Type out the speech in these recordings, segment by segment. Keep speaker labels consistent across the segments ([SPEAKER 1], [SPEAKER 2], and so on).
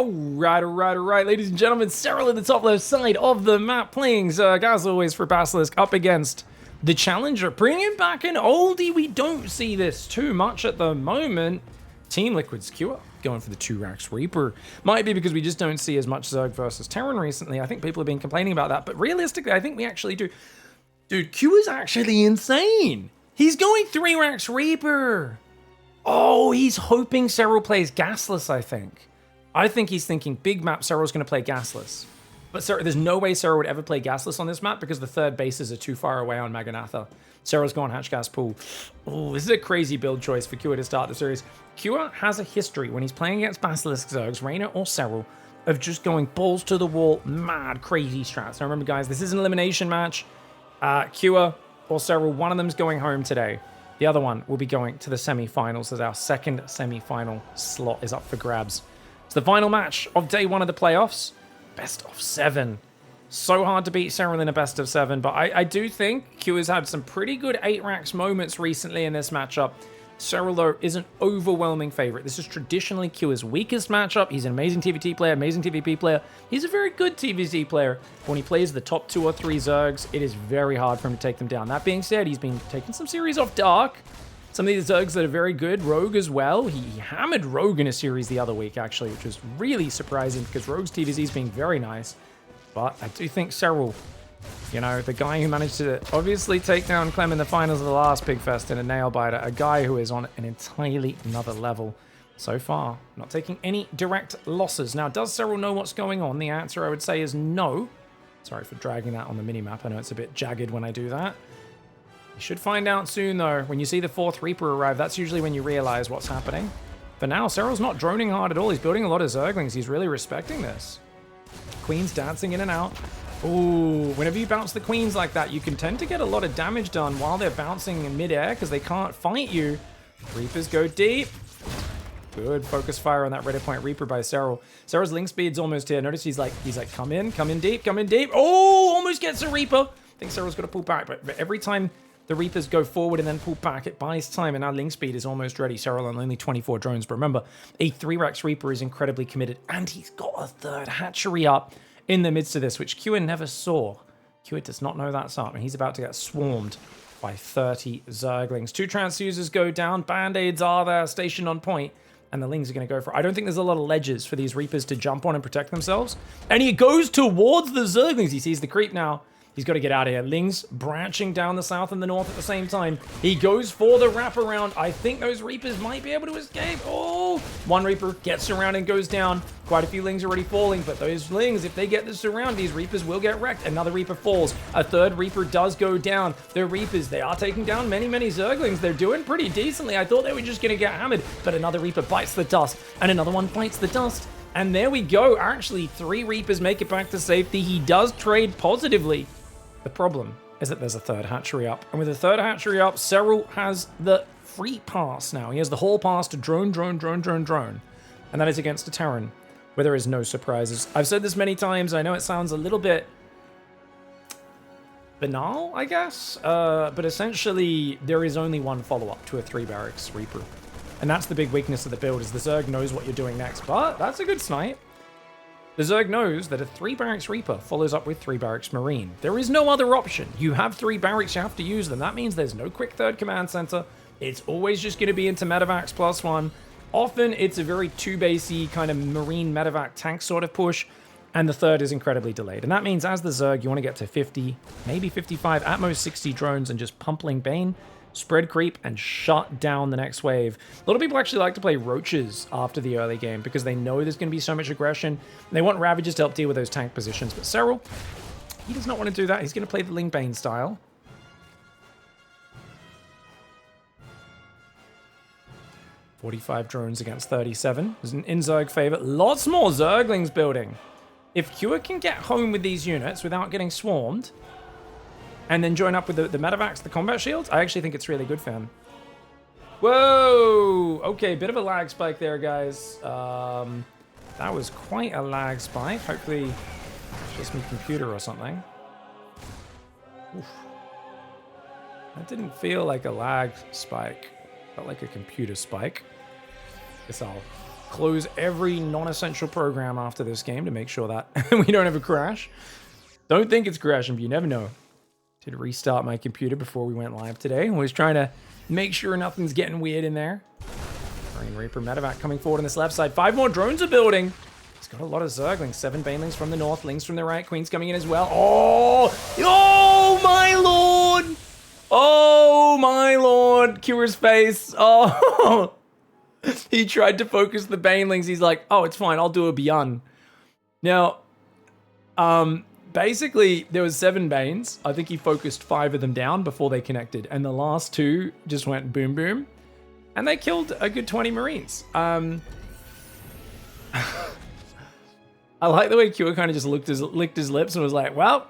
[SPEAKER 1] Alright, ladies and gentlemen, Serel in the top left side of the map playing Zerg, as always, for Basilisk up against the Challenger. Bringing back an oldie, we don't see this too much at the moment. Team Liquid's Cure going for the 2-Rax Reaper. Might be because we just don't see as much Zerg versus Terran recently. I think people have been complaining about that, but realistically, I think we actually do. Dude, Q is actually insane. He's going 3-Rax Reaper. Oh, he's hoping Serel plays Gasless, I think. I think he's thinking big map, Serel's going to play Gasless. But there's no way Serel would ever play Gasless on this map because the third bases are too far away on Maganatha. Serel's gone Hatch Gas Pool. Oh, this is a crazy build choice for Kua to start the series. Kua has a history when he's playing against Basilisk Zergs, Reina or Serel, of just going balls to the wall, mad, crazy strats. Now remember, guys, this is an elimination match. Kua or Serel, one of them's going home today. The other one will be going to the semi-finals as our second semi-final slot is up for grabs. It's the final match of day one of the playoffs. Best of 7. So hard to beat Serel in a best of 7, but I do think Q has had some pretty good 8-Rax moments recently in this matchup. Serel, though, is an overwhelming favorite. This is traditionally Q's weakest matchup. He's an amazing TvT player, amazing TvP player. He's a very good TvT player. When he plays the top 2 or 3 Zergs, it is very hard for him to take them down. That being said, he's been taking some series off Dark. Some of these Zergs that are very good. Rogue as well. He hammered Rogue in a series the other week, actually, which was really surprising because Rogue's TvZ has been very nice. But I do think Serel, you know, the guy who managed to obviously take down Clem in the finals of the last PiGFest in a nail-biter, a guy who is on an entirely another level so far. Not taking any direct losses. Now, does Serel know what's going on? The answer, I would say, is no. Sorry for dragging that on the minimap. I know it's a bit jagged when I do that. You should find out soon, though. When you see the 4th Reaper arrive, that's usually when you realize what's happening. For now, Serel's not droning hard at all. He's building a lot of Zerglings. He's really respecting this. Queen's dancing in and out. Ooh, whenever you bounce the queens like that, you can tend to get a lot of damage done while they're bouncing in midair because they can't fight you. Reapers go deep. Good focus fire on that Reddit Point Reaper by Serel. Serel's link speed's almost here. Notice he's like, come in deep, come in deep. Oh, almost gets a Reaper. I think Serel's got to pull back, but every time the Reapers go forward and then pull back, it buys time, and now link speed is almost ready. Serel on only 24 drones, but remember, a 3-Rax Reaper is incredibly committed, and he's got a 3rd hatchery up in the midst of this, which Kua never saw. Kua does not know that's up, and he's about to get swarmed by 30 Zerglings. 2 transfusers go down, Band-Aids are there, stationed on point, and the Lings are going to go for it. I don't think there's a lot of ledges for these Reapers to jump on and protect themselves, and he goes towards the Zerglings. He sees the creep now. He's got to get out of here. Lings branching down the south and the north at the same time. He goes for the wraparound. I think those Reapers might be able to escape. Oh, one Reaper gets around and goes down. Quite a few Lings already falling, but those Lings, if they get this around, these Reapers will get wrecked. Another Reaper falls. A 3rd Reaper does go down. The Reapers, they are taking down many Zerglings. They're doing pretty decently. I thought they were just going to get hammered, but another Reaper bites the dust, and another one bites the dust. And there we go. Actually, 3 Reapers make it back to safety. He does trade positively. The problem is that there's a 3rd hatchery up. And with a 3rd hatchery up, Serel has the free pass now. He has the hall pass to drone. And that is against a Terran, where there is no surprises. I've said this many times. I know it sounds a little bit banal, I guess. But essentially, there is only one follow-up to a 3-Barracks Reaper. And that's the big weakness of the build, is the Zerg knows what you're doing next. But that's a good snipe. The Zerg knows that a 3-Barracks Reaper follows up with 3-Barracks Marine. There is no other option. You have 3 barracks, you have to use them. That means there's no quick 3rd command center. It's always just going to be into Medivacs +1. Often, it's a very 2-basey kind of Marine Medivac tank sort of push, and the 3rd is incredibly delayed. And that means as the Zerg, you want to get to 50, maybe 55, at most 60 drones and just pumpling Bane, spread creep, and shut down the next wave. A lot of people actually like to play Roaches after the early game because they know there's going to be so much aggression. They want Ravagers to help deal with those tank positions. But Serel, he does not want to do that. He's going to play the Ling Bane style. $45 drones against 37. There's an in-Zerg favor. Lots more Zerglings building. If Kua can get home with these units without getting swarmed, and then join up with the Medivacs, the combat shields, I actually think it's really good for him. Whoa! Okay, bit of a lag spike there, guys. That was quite a lag spike. Hopefully, it's just my computer or something. Oof. That didn't feel like a lag spike. Felt like a computer spike. Guess I'll close every non-essential program after this game to make sure that we don't have a crash. Don't think it's crashing, but you never know. Did restart my computer before we went live today. I was trying to make sure nothing's getting weird in there. Marine Reaper Medevac coming forward on this left side. 5 more drones are building. He's got a lot of Zerglings. 7 Banelings from the north, Lings from the right, Queen's coming in as well. Oh my lord! Oh my lord! Cure's face. Oh, he tried to focus the Banelings. He's like, oh, it's fine. I'll do a Beyond. Now, basically, there was 7 Banes. I think he focused 5 of them down before they connected. And the last 2 just went boom, boom. And they killed a good 20 Marines. I like the way Q kind of just licked his lips and was like, well,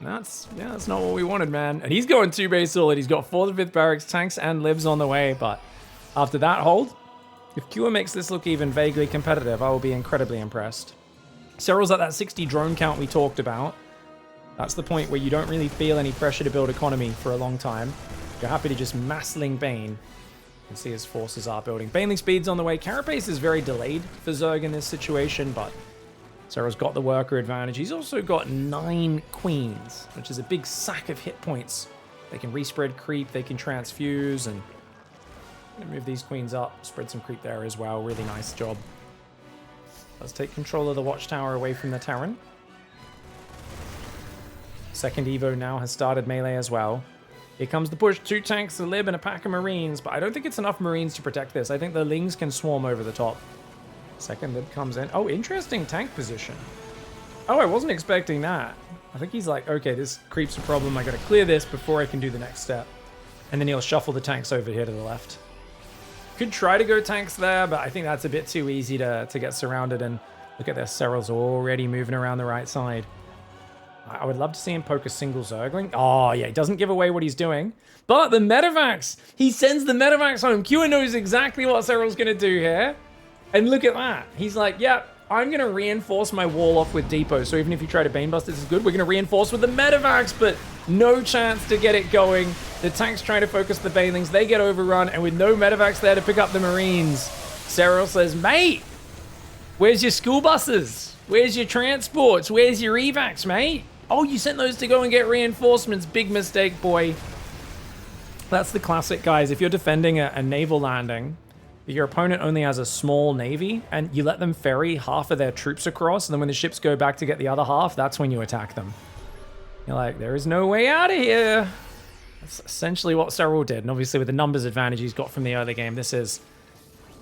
[SPEAKER 1] that's not what we wanted, man. And he's going 2 base solid. He's got 4th and 5th barracks, tanks, and libs on the way. But after that hold, if Q makes this look even vaguely competitive, I will be incredibly impressed. Serral's at that 60 drone count we talked about. That's the point where you don't really feel any pressure to build economy for a long time. You're happy to just massling Bane. You can see his forces are building. Baneling speed's on the way. Carapace is very delayed for Zerg in this situation, but Serral's got the worker advantage. He's also got 9 queens, which is a big sack of hit points. They can respread creep, they can transfuse, and move these queens up. Spread some creep there as well. Really nice job. Let's take control of the watchtower away from the Terran. Second Evo now has started melee as well. Here comes the push. 2 tanks, a lib, and a pack of Marines, but I don't think it's enough Marines to protect this. I think the Lings can swarm over the top. Second lib comes in. Oh, interesting tank position. Oh, I wasn't expecting that. I think he's like, okay, this creep's a problem. I gotta clear this before I can do the next step. And then he'll shuffle the tanks over here to the left. Could try to go tanks there, but I think that's a bit too easy to get surrounded. And look at this, Serral's already moving around the right side. I would love to see him poke a single Zergling. Oh, yeah, he doesn't give away what he's doing. But the Medevacs, he sends the Medevacs home. Q knows exactly what Serral's going to do here. And look at that. He's like, yeah, I'm going to reinforce my wall off with Depot. So even if you try to Banebust, this is good. We're going to reinforce with the Medevacs, but no chance to get it going. The tanks trying to focus the Banelings. They get overrun, and with no Medevacs there to pick up the Marines, Serel says, mate, where's your school buses? Where's your transports? Where's your evacs, mate? Oh, you sent those to go and get reinforcements. Big mistake, boy. That's the classic, guys. If you're defending a naval landing, your opponent only has a small navy, and you let them ferry half of their troops across, and then when the ships go back to get the other half, that's when you attack them. You're like, there is no way out of here. That's essentially what Serel did, and obviously with the numbers advantage he's got from the early game, this is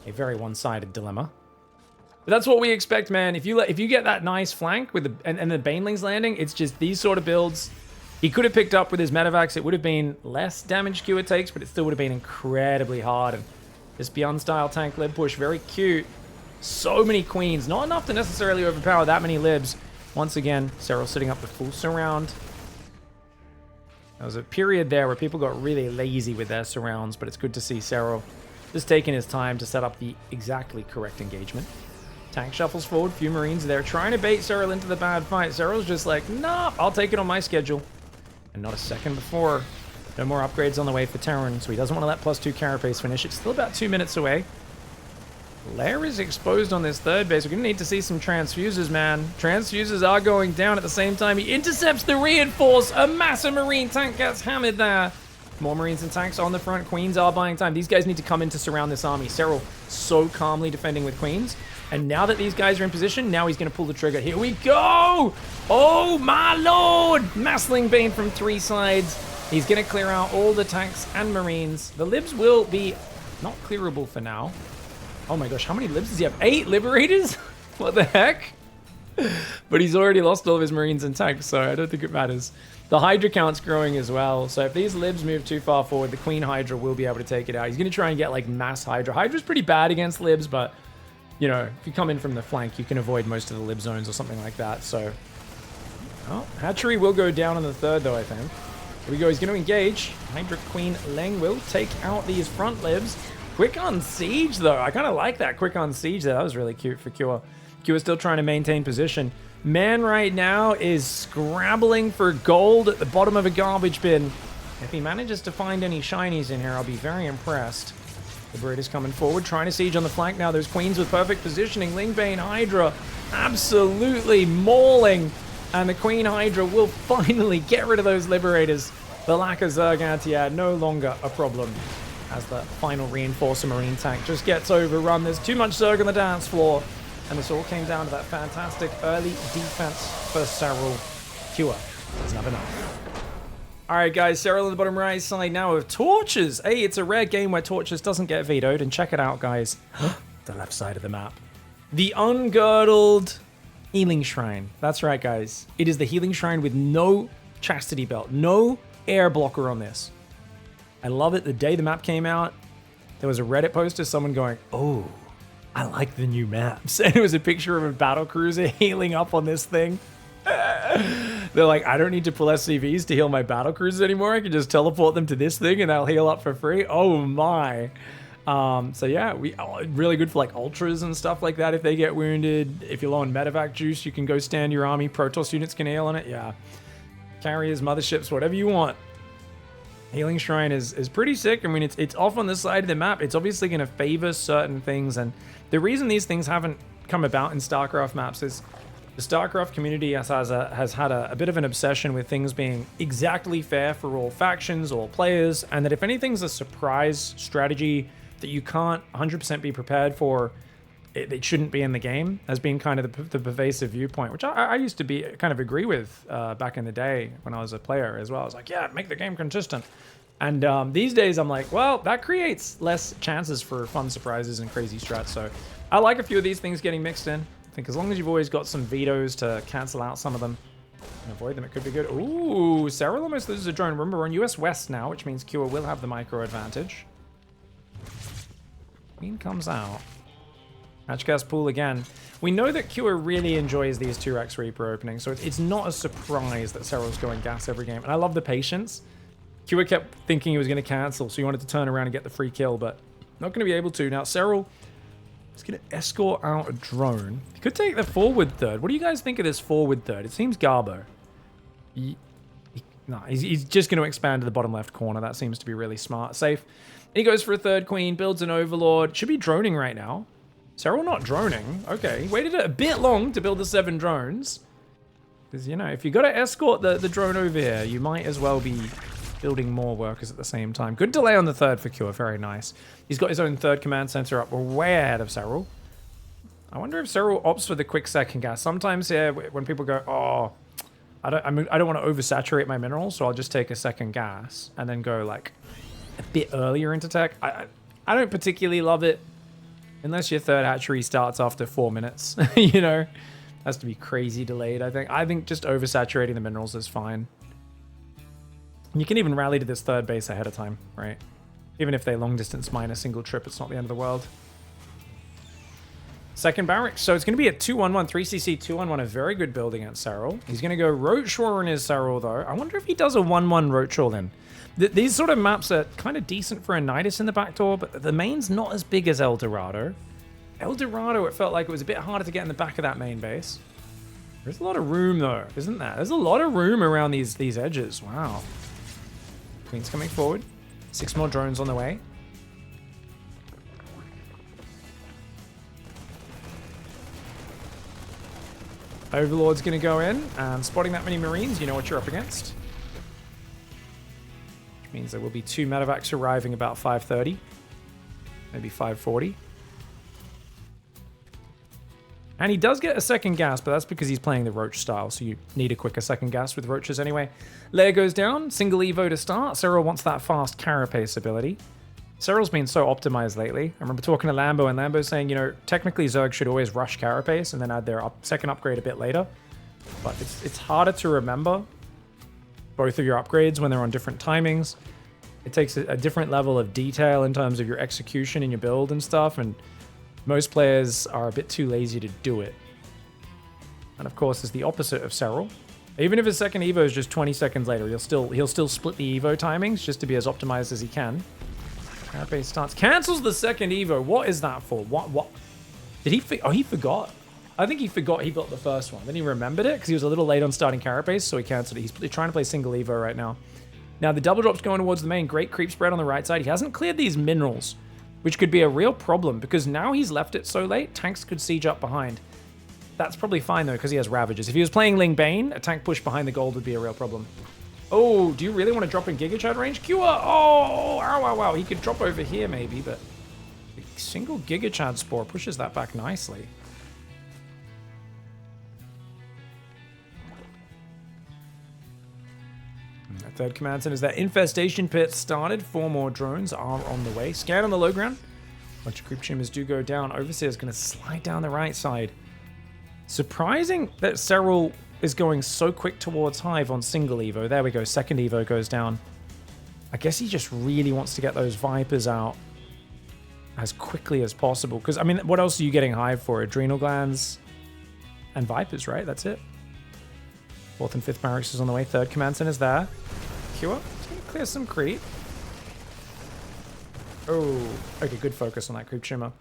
[SPEAKER 1] a very one-sided dilemma. But that's what we expect, man. If you get that nice flank with and the Banelings landing, it's just these sort of builds. He could have picked up with his Medevacs. It would have been less damage Q it takes, but it still would have been incredibly hard. And this Beyond style tank lib push, very cute. So many queens, not enough to necessarily overpower that many libs. Once again, Serel sitting up the full surround. There was a period there where people got really lazy with their surrounds, but it's good to see Serel just taking his time to set up the exactly correct engagement. Tank shuffles forward, few Marines there, trying to bait Serel into the bad fight. Serel's just like, nah, I'll take it on my schedule. And not a second before. No more upgrades on the way for Terran, so he doesn't want to let +2 Carapace finish. It's still about 2 minutes away. Lair is exposed on this third base. We're going to need to see some transfuses, man. Transfuses are going down at the same time. He intercepts the reinforce. A massive Marine tank gets hammered there. More Marines and tanks on the front. Queens are buying time. These guys need to come in to surround this army. Serel so calmly defending with Queens. And now that these guys are in position, now he's going to pull the trigger. Here we go! Oh, my lord! Massling Bane from 3 sides. He's going to clear out all the tanks and Marines. The libs will be not clearable for now. Oh my gosh, how many libs does he have? 8 Liberators? What the heck? But he's already lost all of his Marines and tanks, so I don't think it matters. The Hydra count's growing as well, so if these libs move too far forward, the Queen Hydra will be able to take it out. He's going to try and get, like, mass Hydra. Hydra's pretty bad against libs, but, you know, if you come in from the flank, you can avoid most of the lib zones or something like that, so... Oh, Hatchery will go down on the third, though, I think. Here we go, he's going to engage. Hydra Queen Leng will take out these front libs. Quick on siege, though. I kind of like that quick on siege there. That was really cute for Kua. Kua's still trying to maintain position. Man right now is scrabbling for gold at the bottom of a garbage bin. If he manages to find any shinies in here, I'll be very impressed. Liberator's coming forward, trying to siege on the flank now. Those queens with perfect positioning. Lingbane Hydra absolutely mauling. And the Queen Hydra will finally get rid of those Liberators. The lack of Zerg anti-add no longer a problem as the final Reinforcer Marine tank just gets overrun. There's too much Zerg on the dance floor. And this all came down to that fantastic early defense for Serrel. Cure doesn't have enough. Alright guys, Serrel on the bottom right side now with Torches. Hey, it's a rare game where Torches doesn't get vetoed. And check it out, guys. The left side of the map. The Ungirdled Healing Shrine. That's right, guys. It is the Healing Shrine with no Chastity Belt. No air blocker on this. I love it. The day the map came out, there was a Reddit post of someone going, oh, I like the new maps. And it was a picture of a battle cruiser healing up on this thing. They're like, I don't need to pull SCVs to heal my battle cruisers anymore. I can just teleport them to this thing and they'll heal up for free. Oh my. So yeah, really good for like ultras and stuff like that if they get wounded. If you're low on medevac juice, you can go stand your army. Protoss units can heal on it. Yeah. Carriers, motherships, whatever you want. Healing Shrine is pretty sick. I mean, it's off on this side of the map. It's obviously going to favor certain things. And the reason these things haven't come about in StarCraft maps is the StarCraft community has had a bit of an obsession with things being exactly fair for all factions, all players, and that if anything's a surprise strategy that you can't 100% be prepared for, it shouldn't be in the game, has been kind of the pervasive viewpoint, which I used to be kind of agree with back in the day when I was a player as well. I was like, yeah, make the game consistent. And these days I'm like, well, that creates less chances for fun surprises and crazy strats. So I like a few of these things getting mixed in. I think as long as you've always got some vetoes to cancel out some of them and avoid them, it could be good. Ooh, Serrel almost loses a drone. Remember, we're on US West now, which means Cure will have the micro advantage. Queen comes out. Hatch gas pool again. We know that Cure really enjoys these 2x Reaper openings, so it's not a surprise that Serrel's going gas every game. And I love the patience. Cure kept thinking he was going to cancel, so he wanted to turn around and get the free kill, but not going to be able to. Now, Serrel is going to escort out a drone. He could take the forward third. What do you guys think of this forward third? It seems Garbo. No, he's just going to expand to the bottom left corner. That seems to be really smart. Safe. He goes for a third queen, builds an overlord. Should be droning right now. Serrel not droning. Okay, he waited a bit long to build the 7 drones. Because, you know, if you got to escort the drone over here, you might as well be building more workers at the same time. Good delay on the third for Cure. Very nice. He's got his own third command center up. We're way ahead of Serrel. I wonder if Serrel opts for the quick second gas. Sometimes here, when people go, oh, I don't want to oversaturate my minerals, so I'll just take a second gas and then go like a bit earlier into tech. I don't particularly love it. Unless your third hatchery starts after 4 minutes, you know, has to be crazy delayed. I think just oversaturating the minerals is fine. You can even rally to this third base ahead of time, right? Even if they long distance mine a single trip, it's not the end of the world. Second barracks, so it's going to be a 2-1-1, 3cc 2-1-1, a very good build against Serrel. He's going to go Roachshore in his Serrel though. I wonder if he does a 1-1 Roachshore then. These sort of maps are kind of decent for a Nidus in the back door, but the main's not as big as El Dorado. El Dorado, it felt like it was a bit harder to get in the back of that main base. There's a lot of room though, isn't there? There's a lot of room around these edges. Wow. Queen's coming forward. 6 more drones on the way. Overlord's going to go in, and spotting that many Marines, you know what you're up against. Which means there will be 2 medevacs arriving about 5:30, maybe 5:40. And he does get a second gas, but that's because he's playing the Roach style, so you need a quicker second gas with Roaches anyway. Lair goes down, single Evo to start. Serrel wants that fast carapace ability. Serrel's been so optimized lately. I remember talking to Lambo, and Lambo saying, you know, technically Zerg should always rush carapace and then add their second upgrade a bit later. But it's harder to remember both of your upgrades when they're on different timings. It takes a different level of detail in terms of your execution and your build and stuff, and most players are a bit too lazy to do it. And of course, it's the opposite of Serrel. Even if his second Evo is just 20 seconds later, he'll still split the Evo timings just to be as optimized as he can. Carapace starts, cancels the second Evo. What is that for? What? Did he? Oh, he forgot. I think he forgot he got the first one. Then he remembered it because he was a little late on starting Carapace, so he canceled it. He's trying to play single Evo right now. Now the double drop's going towards the main. Great creep spread on the right side. He hasn't cleared these minerals, which could be a real problem because now he's left it so late, tanks could siege up behind. That's probably fine though because he has Ravagers. If he was playing Ling Bane, a tank push behind the gold would be a real problem. Oh, do you really want to drop in Giga Chad range? Cure! Oh, ow, ow, wow. He could drop over here maybe, but a single Giga Chad Spore pushes that back nicely. That third command center is that infestation pit started. 4 more drones are on the way. Scan on the low ground. A bunch of creep shimmers do go down. Overseer's going to slide down the right side. Surprising that Serel is going so quick towards Hive on single Evo. There we go. Second Evo goes down. I guess he just really wants to get those Vipers out as quickly as possible. Because, I mean, what else are you getting Hive for? Adrenal glands and Vipers, right? That's it. 4th and 5th barracks is on the way. 3rd command center is there. Cure. It's going to clear some creep. Oh, okay. Good focus on that creep shimmer.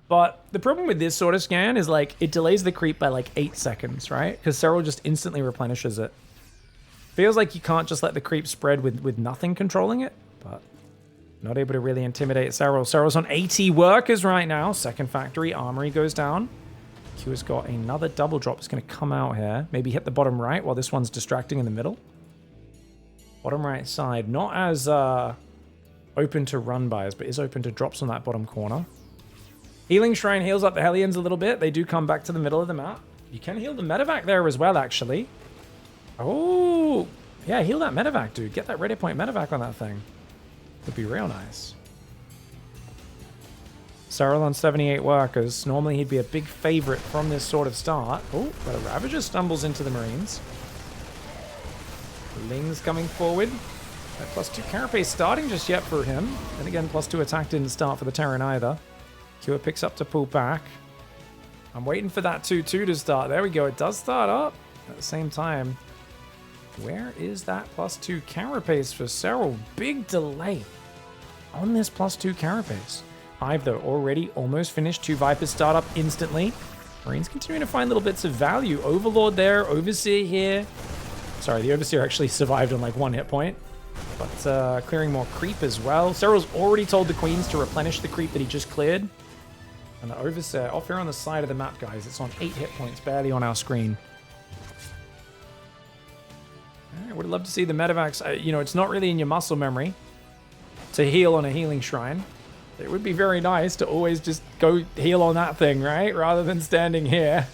[SPEAKER 1] But the problem with this sort of scan is, like, it delays the creep by, like, 8 seconds, right? Because Serel just instantly replenishes it. Feels like you can't just let the creep spread with nothing controlling it, but not able to really intimidate Serel. Serel's on 80 workers right now. 2nd factory, armory goes down. Q has got another double drop. It's going to come out here. Maybe hit the bottom right while this one's distracting in the middle. Bottom right side, not as open to run bys, but is open to drops on that bottom corner. Healing Shrine heals up the Hellions a little bit. They do come back to the middle of the map. You can heal the medevac there as well, actually. Oh, yeah, heal that medevac, dude. Get that ready point medevac on that thing. Would be real nice. Serel on 78 workers. Normally he'd be a big favorite from this sort of start. Oh, but a Ravager stumbles into the Marines. Ling's coming forward. That +2 carapace starting just yet for him. And again, +2 attack didn't start for the Terran either. Cure picks up to pull back. I'm waiting for that 2-2 to start. There we go. It does start up. At the same time, where is that +2 carapace for Serel? Big delay on this +2 carapace. Hive, though, already almost finished. 2 Vipers start up instantly. Marines continuing to find little bits of value. Overlord there. Overseer here. Sorry, the Overseer actually survived on like 1 hit point. But clearing more creep as well. Serel's already told the Queens to replenish the creep that he just cleared. And the Overseer off here on the side of the map, guys. It's on 8 hit points, barely on our screen. I would love to see the medevacs. You know, it's not really in your muscle memory to heal on a healing shrine. It would be very nice to always just go heal on that thing, right? Rather than standing here.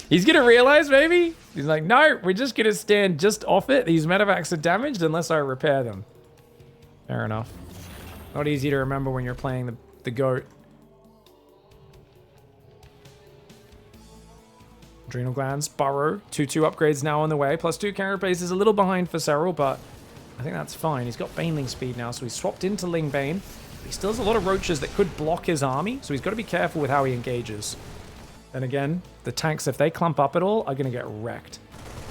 [SPEAKER 1] He's going to realize, maybe? He's like, no, we're just going to stand just off it. These medevacs are damaged unless I repair them. Fair enough. Not easy to remember when you're playing the GOAT. Adrenal glands, burrow. 2-2 upgrades now on the way. +2 carapace is a little behind for Serel, but I think that's fine. He's got Baneling speed now, so he's swapped into Ling Bane. He still has a lot of roaches that could block his army, so he's got to be careful with how he engages. Then again, the tanks, if they clump up at all, are going to get wrecked.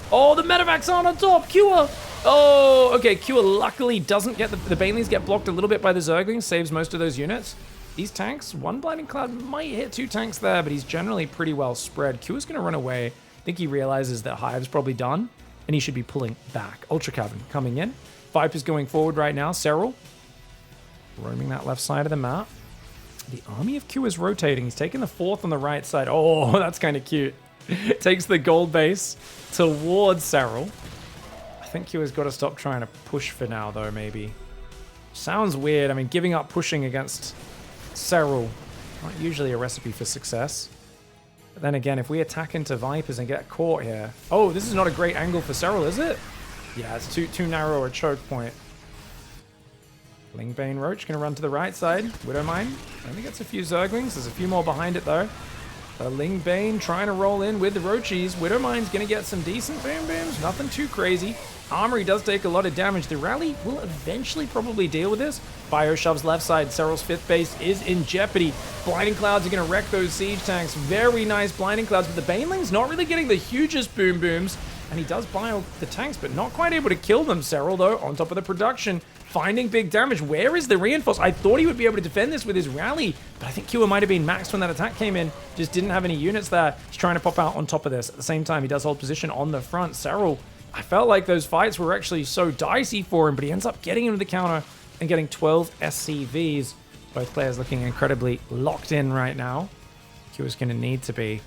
[SPEAKER 1] Oh, the medevac's on top! Cure! Oh, okay, Cure luckily doesn't get the Banelings get blocked a little bit by the Zerglings, saves most of those units. These tanks, 1 Blinding Cloud might hit 2 tanks there, but he's generally pretty well spread. Cure's going to run away. I think he realizes that Hive's probably done, and he should be pulling back. Ultra Cavern coming in. Viper's going forward right now. Serel roaming that left side of the map. The army of Q is rotating. He's taking the 4th on the right side. Oh, that's kind of cute. Takes the gold base towards Serel. I think Q has got to stop trying to push for now, though, maybe. Sounds weird. I mean, giving up pushing against Serel, not usually a recipe for success. But then again, if we attack into Vipers and get caught here... Oh, this is not a great angle for Serel, is it? Yeah, it's too narrow a choke point. Lingbane Roach going to run to the right side. Widowmine only gets a few Zerglings. There's a few more behind it, though. Lingbane trying to roll in with the Roachies. Widowmine's going to get some decent boom booms. Nothing too crazy. Armory does take a lot of damage. The rally will eventually probably deal with this. Bio shoves left side. Serral's 5th base is in jeopardy. Blinding Clouds are going to wreck those siege tanks. Very nice Blinding Clouds, but the Baneling's not really getting the hugest boom booms. And he does bio the tanks, but not quite able to kill them. Serel, though, on top of the production, finding big damage. Where is the reinforce? I thought he would be able to defend this with his rally, but I think Kua might have been maxed when that attack came in. Just didn't have any units there. He's trying to pop out on top of this. At the same time, he does hold position on the front. Serel, I felt like those fights were actually so dicey for him, but he ends up getting into the counter and getting 12 SCVs. Both players looking incredibly locked in right now. Q is going to need to be...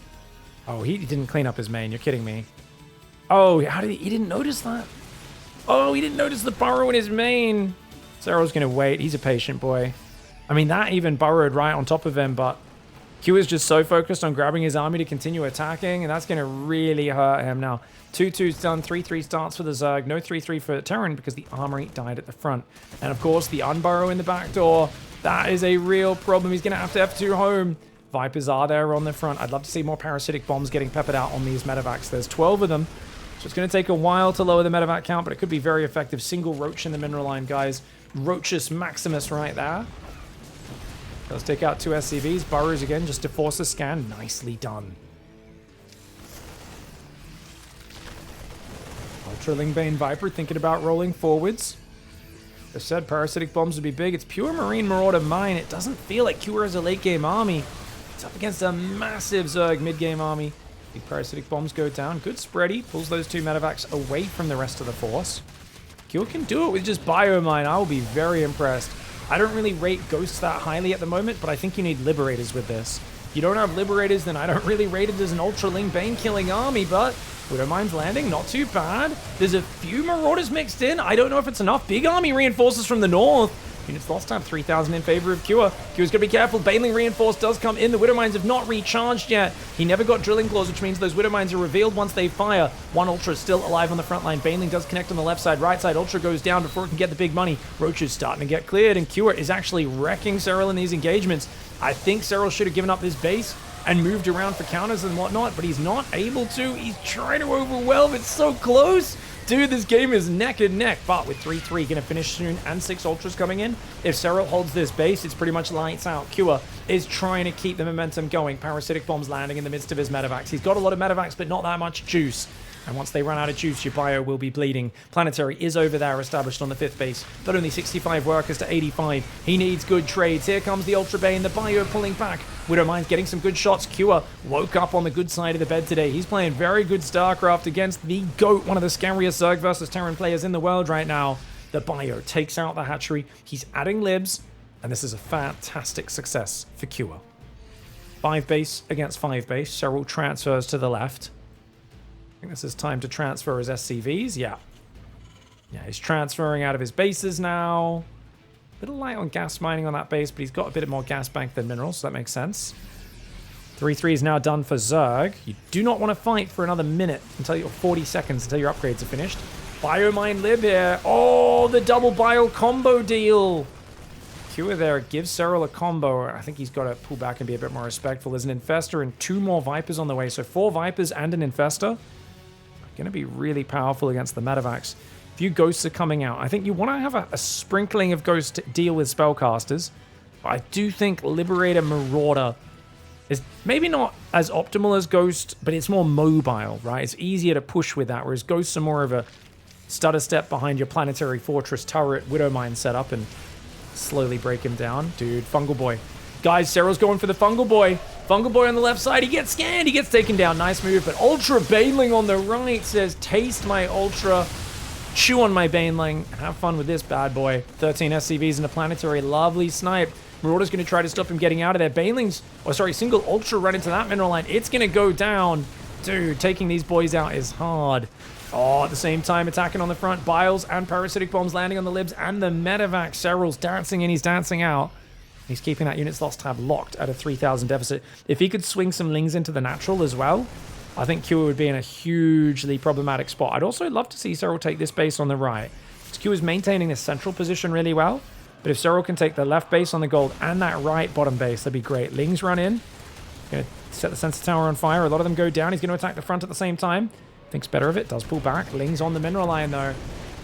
[SPEAKER 1] Oh, he didn't clean up his main. You're kidding me. Oh, how did he didn't notice that? Oh, he didn't notice the burrow in his main. Serral's going to wait. He's a patient boy. I mean, that even burrowed right on top of him, but Q is just so focused on grabbing his army to continue attacking, and that's going to really hurt him now. 2-2's done, 3-3 starts for the Zerg, no 3-3 for Terran because the armory died at the front. And of course, the unburrow in the back door, that is a real problem. He's going to have to F2 home. Vipers are there on the front. I'd love to see more parasitic bombs getting peppered out on these medevacs. There's 12 of them, so it's going to take a while to lower the medevac count, but it could be very effective. Single Roach in the mineral line, guys. Roachus Maximus right there. Let's take out 2 SCVs. Burrows again just to force a scan. Nicely done. Ultra Lingbane Viper thinking about rolling forwards. I said parasitic bombs would be big. It's pure Marine Marauder mine. It doesn't feel like Cure is a late game army. It's up against a massive Zerg mid game army. The parasitic bombs go down. Good spready. Pulls those 2 medevacs away from the rest of the force. Cure can do it with just Biomine. I will be very impressed. I don't really rate Ghosts that highly at the moment, but I think you need Liberators with this. If you don't have Liberators, then I don't really rate it as an Ultra Ling Bane killing army, but Widowmine's landing, not too bad. There's a few Marauders mixed in. I don't know if it's enough. Big army reinforces from the north. Units lost time, 3,000 in favor of Cure. Cure's got to be careful. Baneling reinforce does come in. The Widowmines have not recharged yet. He never got Drilling Claws, which means those Widowmines are revealed once they fire. One Ultra is still alive on the front line. Baneling does connect on the left side. Right side, Ultra goes down before it can get the big money. Roach is starting to get cleared, and Cure is actually wrecking Serel in these engagements. I think Serel should have given up this base and moved around for counters and whatnot, but he's not able to. He's trying to overwhelm. It's so close. Dude, this game is neck and neck, but with 3-3 going to finish soon and 6 Ultras coming in. If Serel holds this base, it's pretty much lights out. Cure is trying to keep the momentum going. Parasitic bombs landing in the midst of his medevacs. He's got a lot of medevacs, but not that much juice. And once they run out of juice, your bio will be bleeding. Planetary is over there, established on the 5th base, but only 65 workers to 85. He needs good trades. Here comes the Ultra Bane, the bio pulling back. Widowmine's getting some good shots. Cure woke up on the good side of the bed today. He's playing very good StarCraft against the GOAT, one of the scariest Zerg versus Terran players in the world right now. The bio takes out the hatchery. He's adding libs, and this is a fantastic success for Cure. 5 base against 5 base. Serel transfers to the left. I think this is time to transfer his SCVs. Yeah, he's transferring out of his bases now. A little light on gas mining on that base, but he's got a bit more gas bank than minerals, so that makes sense. 3-3 is now done for Zerg. You do not want to fight for another minute until you're 40 seconds until your upgrades are finished. Biomine lib here. Oh, the double bio combo deal. Cure there gives Serel a combo. I think he's got to pull back and be a bit more respectful. There's an Infestor and 2 more Vipers on the way, so 4 Vipers and an Infestor. Going to be really powerful against the medevacs. Few ghosts are coming out. I think you want to have a sprinkling of ghosts to deal with spellcasters. But I do think Liberator Marauder is maybe not as optimal as Ghost, but it's more mobile, right? It's easier to push with that, whereas Ghosts are more of a stutter step behind your Planetary Fortress turret Widowmine setup and slowly break him down. Dude, Fungal Boy. Guys, Serral's going for the Fungal Boy. Fungal Boy on the left side. He gets scanned. He gets taken down. Nice move. But Ultra Baneling on the right says, taste my Ultra. Chew on my Baneling. Have fun with this bad boy. 13 SCVs in the Planetary. Lovely snipe. Marauder's going to try to stop him getting out of there. Baneling's, single Ultra run into that mineral line. It's going to go down. Dude, taking these boys out is hard. Oh, at the same time, attacking on the front. Biles and Parasitic Bombs landing on the libs and the medevac. Serral's dancing in. He's dancing out. He's keeping that units lost tab locked at a 3,000 deficit. If he could swing some Lings into the natural as well, I think Cure would be in a hugely problematic spot. I'd also love to see Serral take this base on the right. Cure is maintaining this central position really well, but if Serral can take the left base on the gold and that right bottom base, that'd be great. Lings run in. Going to set the sensor tower on fire. A lot of them go down. He's going to attack the front at the same time. Thinks better of it. Does pull back. Lings on the mineral line, though.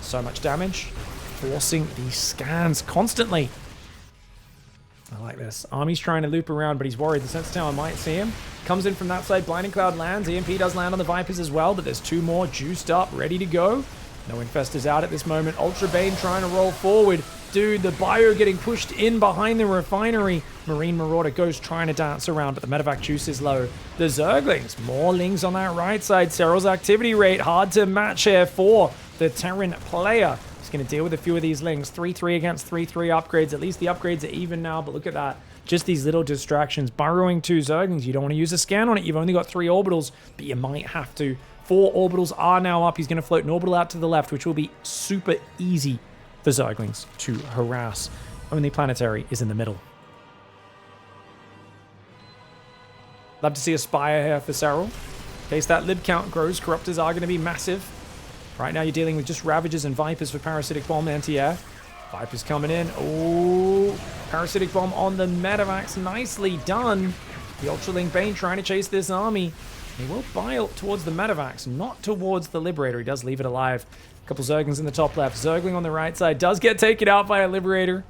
[SPEAKER 1] So much damage. Forcing these scans constantly. I like this. Army's trying to loop around, but he's worried. The sensor tower might see him. Comes in from that side. Blinding Cloud lands. EMP does land on the Vipers as well, but there's 2 more juiced up, ready to go. No Infestors out at this moment. Ultra Bane trying to roll forward. Dude, the bio getting pushed in behind the refinery. Marine Marauder Ghost trying to dance around, but the medevac juice is low. The Zerglings, more Lings on that right side. Serral's activity rate hard to match here for the Terran player. He's going to deal with a few of these Lings. 3-3 against 3-3 upgrades. At least the upgrades are even now, but look at that. Just these little distractions. Burrowing 2 Zerglings. You don't want to use a scan on it. You've only got 3 orbitals, but you might have to. 4 orbitals are now up. He's going to float an orbital out to the left, which will be super easy for Zerglings to harass. Only planetary is in the middle. Love to see a Spire here for Serrel. In case that lib count grows, Corruptors are going to be massive. Right now you're dealing with just Ravagers and Vipers for Parasitic Bomb anti-air. Vipers coming in. Oh, Parasitic Bomb on the Medivacs. Nicely done. The Ultraling Bane trying to chase this army. He will buy towards the Medivacs, not towards the Liberator. He does leave it alive. A couple Zerglings in the top left. Zergling on the right side does get taken out by a Liberator.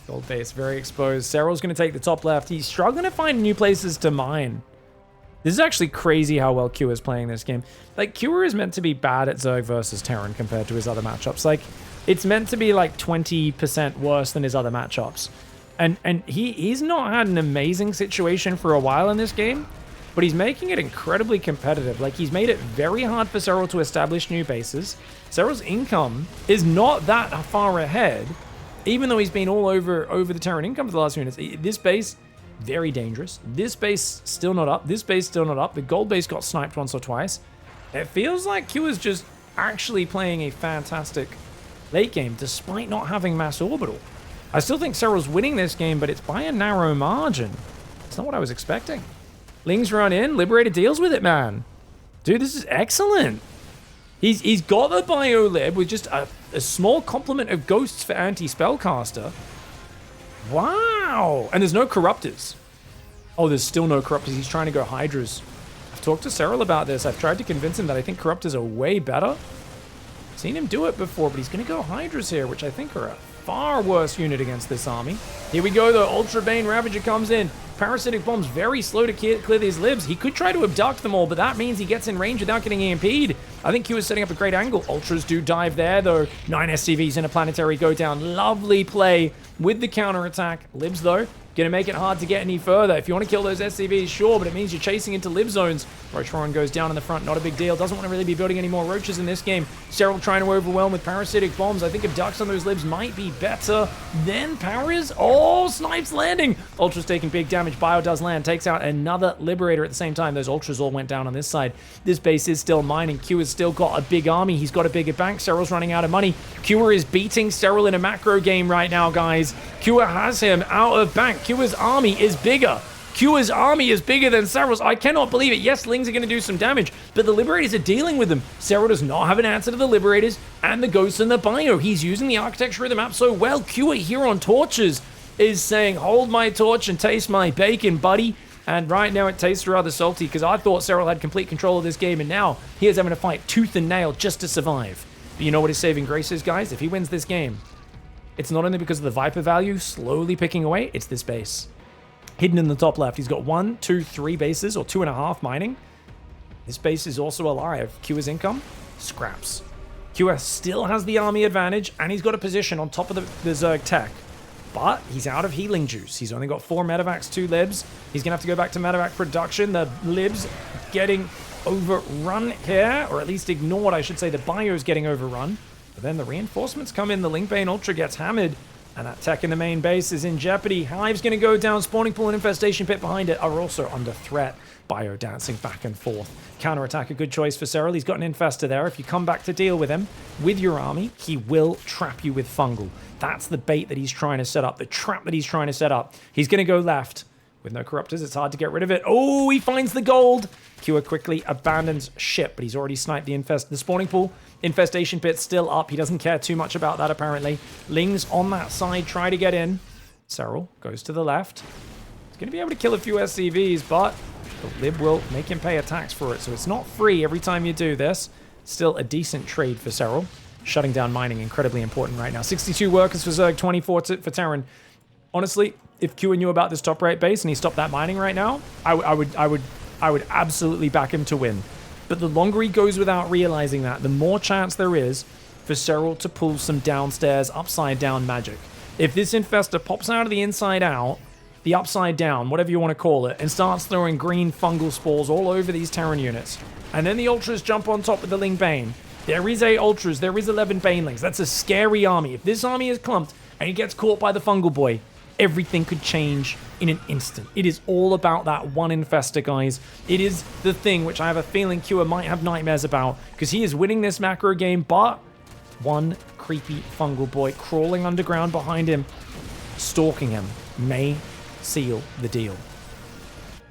[SPEAKER 1] Gold base very exposed. Serral's going to take the top left. He's struggling to find new places to mine. This is actually crazy how well Q is playing this game. Like, Q is meant to be bad at Zerg versus Terran compared to his other matchups. Like, it's meant to be like 20% worse than his other matchups. And he's not had an amazing situation for a while in this game, but he's making it incredibly competitive. Like, he's made it very hard for Serrel to establish new bases. Serrel's income is not that far ahead, even though he's been all over the Terran income for the last few minutes. This base, very dangerous. This base, still not up. This base, still not up. The gold base got sniped once or twice. It feels like Q is just actually playing a fantastic late game, despite not having mass orbital. I still think Serrel's winning this game, but it's by a narrow margin. It's not what I was expecting. Lings run in. Liberator deals with it, man. Dude, this is excellent. He's got the Bio-Lib with just a small complement of ghosts for anti-spellcaster. Wow. And there's no Corruptors. Oh, there's still no Corruptors. He's trying to go Hydras. I've talked to Serel about this. I've tried to convince him that I think Corruptors are way better. Seen him do it before, but he's going to go Hydras here, which I think are a far worse unit against this army. Here we go, though. Ultra Bane Ravager comes in. Parasitic Bomb's very slow to clear these libs. He could try to abduct them all, but that means he gets in range without getting EMP'd. I think Q is setting up a great angle. Ultras do dive there, though. 9 SCVs in a planetary go down. Lovely play with the counterattack. Libs, though, going to make it hard to get any further. If you want to kill those SCVs, sure, but it means you're chasing into lib zones. Roachron goes down in the front, not a big deal. Doesn't want to really be building any more roaches in this game. Serrel trying to overwhelm with parasitic bombs. I think abducts on those libs might be better than Paras. Oh, snipes landing. Ultra's taking big damage. Bio does land, takes out another Liberator at the same time. Those Ultras all went down on this side. This base is still mining. Q has still got a big army. He's got a bigger bank. Serrel's running out of money. Q is beating Serrel in a macro game right now, guys. Q has him out of bank. Q's army is bigger. Q's army is bigger than Serrel's. I cannot believe it. Yes, Lings are going to do some damage, but the Liberators are dealing with them. Serrel does not have an answer to the Liberators and the Ghosts and the Bio. He's using the architecture of the map so well. Q here on torches is saying, hold my torch and taste my bacon, buddy. And right now it tastes rather salty because I thought Serrel had complete control of this game, and now he is having to fight tooth and nail just to survive. But you know what his saving grace is, guys? If he wins this game, it's not only because of the Viper value slowly picking away, it's this base. Hidden in the top left, he's got 1, 2, 3 bases, or 2.5 mining. This base is also alive. Q is income, scraps. QS still has the army advantage, and he's got a position on top of the Zerg tech. But he's out of healing juice. He's only got 4 medevacs, 2 libs. He's going to have to go back to medevac production. The libs getting overrun here, or at least ignored, I should say. The Bio's getting overrun. But then the reinforcements come in. The Linkbane Ultra gets hammered. And that tech in the main base is in jeopardy. Hive's going to go down. Spawning Pool and Infestation Pit behind it are also under threat. Bio dancing back and forth. Counterattack, a good choice for Serel. He's got an Infestor there. If you come back to deal with him, with your army, he will trap you with Fungal. That's the bait that he's trying to set up. The trap that he's trying to set up. He's going to go left. With no Corruptors, it's hard to get rid of it. Oh, he finds the gold. Q quickly abandons ship, but he's already sniped the Spawning Pool. Infestation Pit's still up. He doesn't care too much about that, apparently. Lings on that side try to get in. Serrel goes to the left. He's going to be able to kill a few SCVs, but the Lib will make him pay a tax for it, so it's not free every time you do this. Still a decent trade for Serrel. Shutting down mining, incredibly important right now. 62 workers for Zerg, 24 for Terran. Honestly, if Q knew about this top right base and he stopped that mining right now, I would absolutely back him to win. But the longer he goes without realizing that, the more chance there is for Serrel to pull some downstairs, upside down magic. If this Infestor pops out of the inside out, the upside down, whatever you want to call it, and starts throwing green fungal spores all over these Terran units, and then the Ultras jump on top of the Ling Bane, There is 8 Ultras, there is 11 Banelings. That's a scary army. If this army is clumped and he gets caught by the Fungal Boy, everything could change in an instant. It is all about that one Infester, guys. It is the thing which I have a feeling Kua might have nightmares about, because he is winning this macro game, but one creepy Fungal Boy crawling underground behind him, stalking him, may seal the deal.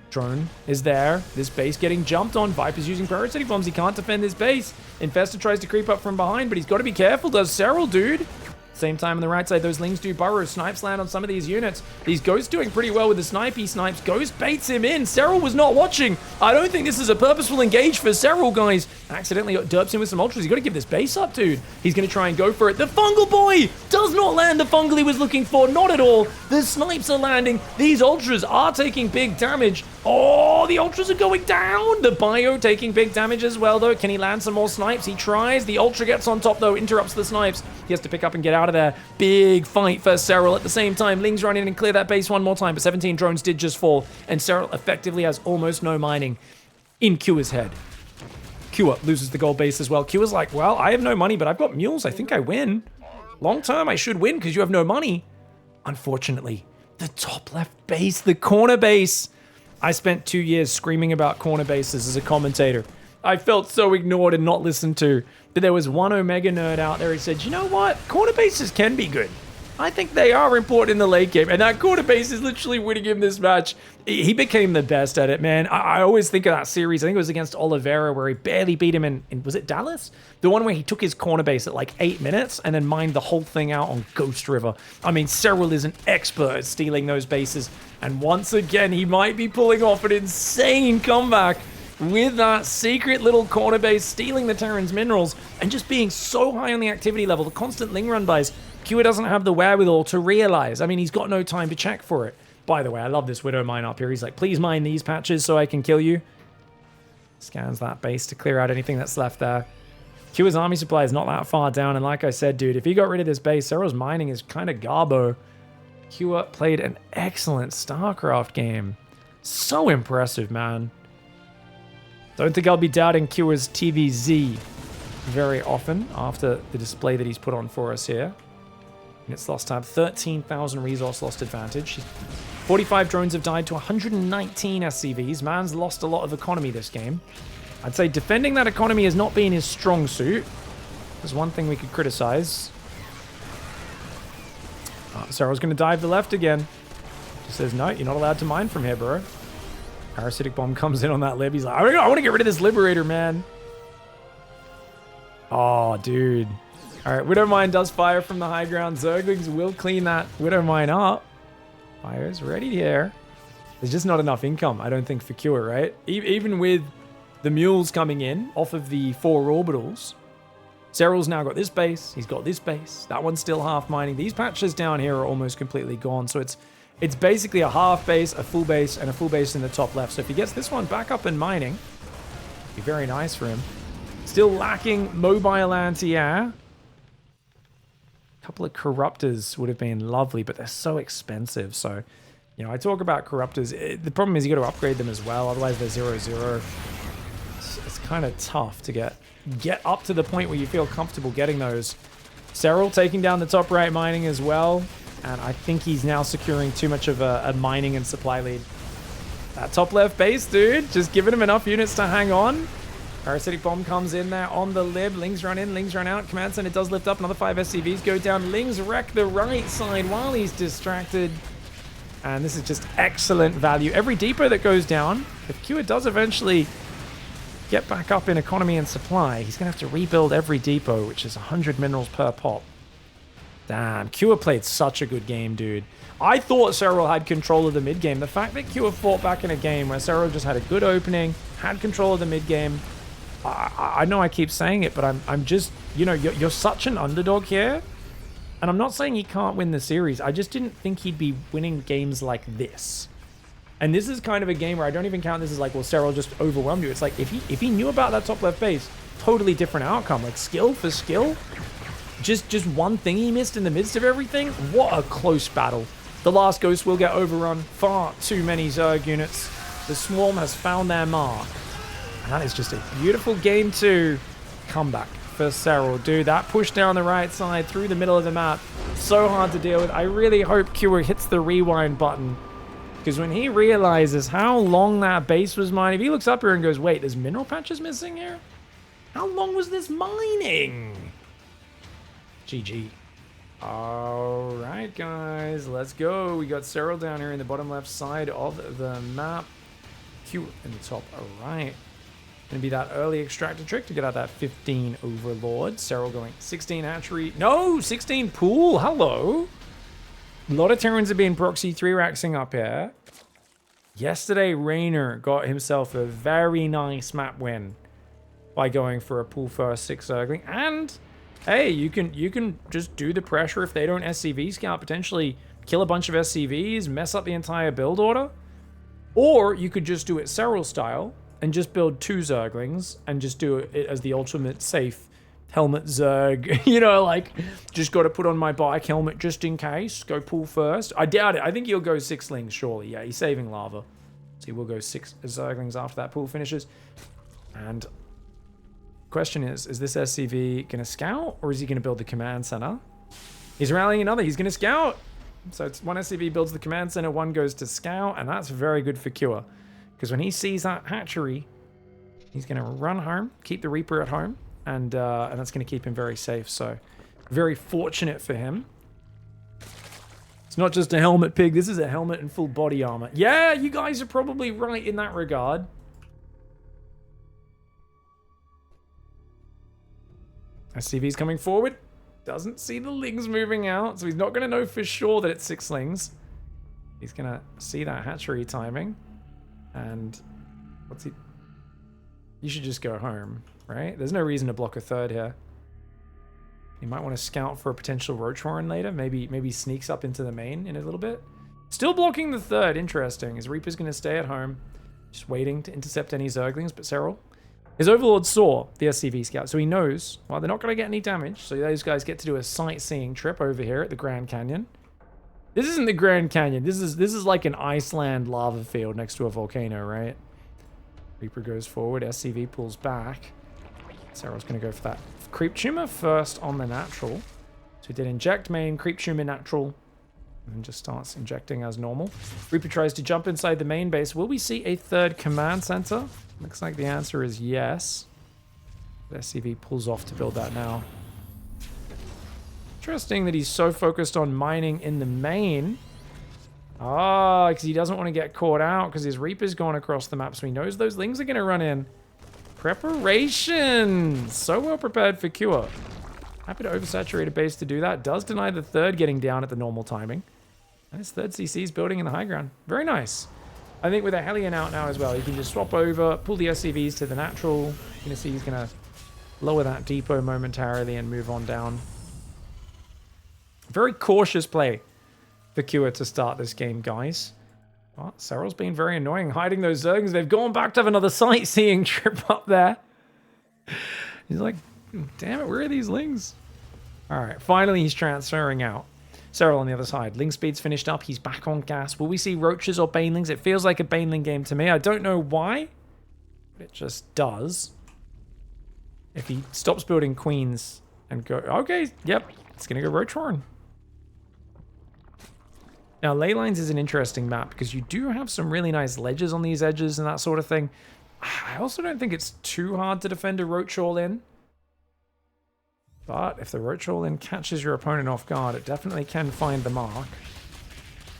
[SPEAKER 1] Drone is there. This base getting jumped on. Viper's using parasitic bombs. He can't defend this base. Infester tries to creep up from behind, but he's got to be careful. Does Serel, dude. Same time on the right side, those Lings do burrow. Snipes land on some of these units. These Ghosts doing pretty well with the snipe. He snipes. Ghost baits him in. Serel was not watching. I don't think this is a purposeful engage for Serel, guys. Accidentally derps him with some Ultras. He's got to give this base up, dude. He's going to try and go for it. The Fungal Boy does not land the Fungal he was looking for. Not at all. The snipes are landing. These Ultras are taking big damage. Oh, the Ultras are going down. The Bio taking big damage as well, though. Can he land some more snipes? He tries. The Ultra gets on top, though. Interrupts the snipes. He has to pick up and get out of there. Big fight for Serel. At the same time, Lings run in and clear that base one more time, but 17 drones did just fall, and Serel effectively has almost no mining in Kua's head. Kua loses the gold base as well. Kua's like, well, I have no money, but I've got mules. I think I win. Long term, I should win because you have no money. Unfortunately, the top left base, the corner base. I spent 2 years screaming about corner bases as a commentator. I felt so ignored and not listened to. But there was one Omega nerd out there who said, you know what? Corner bases can be good. I think they are important in the late game. And that corner base is literally winning him this match. He became the best at it, man. I always think of that series. I think it was against Oliveira where he barely beat him in was it Dallas? The one where he took his corner base at like 8 minutes and then mined the whole thing out on Ghost River. I mean, Serel is an expert at stealing those bases. And once again, he might be pulling off an insane comeback with that secret little corner base, stealing the Terran's minerals, and just being so high on the activity level, the constant Ling run buys. Kua doesn't have the wherewithal to realize. I mean, he's got no time to check for it. By the way, I love this Widow mine up here. He's like, please mine these patches so I can kill you. Scans that base to clear out anything that's left there. Kua's army supply is not that far down, and like I said, dude, if he got rid of this base, Serral's mining is kind of garbo. Kua played an excellent StarCraft game. So impressive, man. Don't think I'll be doubting Kua's TVZ very often after the display that he's put on for us here. Units lost tab, 13,000 resource lost advantage. 45 drones have died to 119 SCVs. Man's lost a lot of economy this game. I'd say defending that economy has not been his strong suit. There's one thing we could criticize. Serral's going to dive the left again. Just says, no, you're not allowed to mine from here, bro. Parasitic bomb comes in on that lib. He's like, I want to get rid of this Liberator, man. Oh, dude. All right, Widow Mine does fire from the high ground. Zerglings will clean that Widow Mine up. Fire's ready here. There's just not enough income, I don't think, for Kua, right? Even with the mules coming in off of the 4 orbitals, Serral's now got this base. He's got this base. That one's still half mining. These patches down here are almost completely gone. So it's basically a half base, a full base, and a full base in the top left. So if he gets this one back up and mining, it'd be very nice for him. Still lacking mobile anti-air. A couple of Corruptors would have been lovely, but they're so expensive. So, you know, I talk about Corruptors. The problem is you got to upgrade them as well. Otherwise, they're 0-0. It's kind of tough to get up to the point where you feel comfortable getting those. Serel taking down the top right mining as well. And I think he's now securing too much of a mining and supply lead. That top left base, dude, just giving him enough units to hang on. Parasitic bomb comes in there on the lib. Lings run in, Lings run out. Command center does lift up. Another 5 SCVs go down. Lings wreck the right side while he's distracted. And this is just excellent value. Every depot that goes down, if Kua does eventually get back up in economy and supply, he's going to have to rebuild every depot, which is 100 minerals per pop. Damn, Kua played such a good game, dude. I thought Serel had control of the mid game. The fact that Kua fought back in a game where Serel just had a good opening, had control of the mid game. I know I keep saying it, but I'm just, you know, you're such an underdog here. And I'm not saying he can't win the series. I just didn't think he'd be winning games like this. And this is kind of a game where I don't even count this as like, well, Serel just overwhelmed you. It's like, if he knew about that top left base, totally different outcome. Like skill for skill. Just one thing he missed in the midst of everything. What a close battle. The last Ghost will get overrun. Far too many Zerg units. The Swarm has found their mark. And that is just a beautiful game 2 comeback for Serel. Dude, that push down the right side through the middle of the map, so hard to deal with. I really hope Kua hits the rewind button, because when he realizes how long that base was mining, if he looks up here and goes, wait, there's mineral patches missing here? How long was this mining? GG. All right, guys, let's go. We got Serel down here in the bottom left side of the map. Q in the top right. Gonna be that early extractor trick to get out that 15 overlord. Serel going 16 hatchery. No, 16 pool. Hello. A lot of Terrans have been proxy 3-raxing up here. Yesterday, Rainer got himself a very nice map win by going for a pool first 6 Zergling. And hey, you can just do the pressure if they don't SCV scout, potentially kill a bunch of SCVs, mess up the entire build order. Or you could just do it Serral style and just build 2 Zerglings and just do it as the ultimate safe helmet Zerg. You know, like, just got to put on my bike helmet just in case. Go pool first. I doubt it. I think he'll go 6 lings, surely. Yeah, he's saving lava. So he will go 6 Zerglings after that pool finishes. And question is this SCV going to scout or is he going to build the command center? He's rallying another. He's going to scout. So it's 1 SCV builds the command center, 1 goes to scout, and that's very good for Kua. Because when he sees that hatchery, he's going to run home, keep the Reaper at home, and that's going to keep him very safe. So very fortunate for him. It's not just a helmet pig, this is a helmet and full body armor. Yeah, you guys are probably right in that regard. SCV's coming forward. Doesn't see the lings moving out, so he's not going to know for sure that it's 6 lings. He's going to see that hatchery timing. And what's he... You should just go home, right? There's no reason to block a 3rd here. You might want to scout for a potential Roach Warren later. Maybe sneaks up into the main in a little bit. Still blocking the 3rd. Interesting. His Reaper's going to stay at home. Just waiting to intercept any Zerglings, but Serral. His Overlord saw the SCV scout, so he knows, well, they're not going to get any damage, so those guys get to do a sightseeing trip over here at the Grand Canyon. This isn't the Grand Canyon. This is like an Iceland lava field next to a volcano, right? Reaper goes forward, SCV pulls back. Serral's going to go for that Creep Tumor first on the natural. So he did inject main, Creep Tumor natural, and just starts injecting as normal. Reaper tries to jump inside the main base. Will we see a 3rd command center? Looks like the answer is yes. But SCV pulls off to build that now. Interesting that he's so focused on mining in the main. Ah, because he doesn't want to get caught out because his Reaper's gone across the map, so he knows those lings are going to run in. Preparation! So well prepared for Kua. Happy to oversaturate a base to do that. Does deny the 3rd getting down at the normal timing. And his 3rd CC is building in the high ground. Very nice. I think with a Hellion out now as well, you can just swap over, pull the SCVs to the natural. You're going to see he's going to lower that depot momentarily and move on down. Very cautious play for Kua to start this game, guys. Well, Serral's been very annoying, hiding those Zerglings. They've gone back to have another sightseeing trip up there. He's like, damn it, where are these lings? All right, finally he's transferring out. Serral on the other side. Ling speed's finished up. He's back on gas. Will we see Roaches or Banelings? It feels like a Baneling game to me. I don't know why, but it just does. If he stops building Queens and go... Okay, yep. It's going to go Roach Warren. Now, Leylines is an interesting map because you do have some really nice ledges on these edges and that sort of thing. I also don't think it's too hard to defend a Roach All-In. But if the Roach All-In catches your opponent off guard, it definitely can find the mark.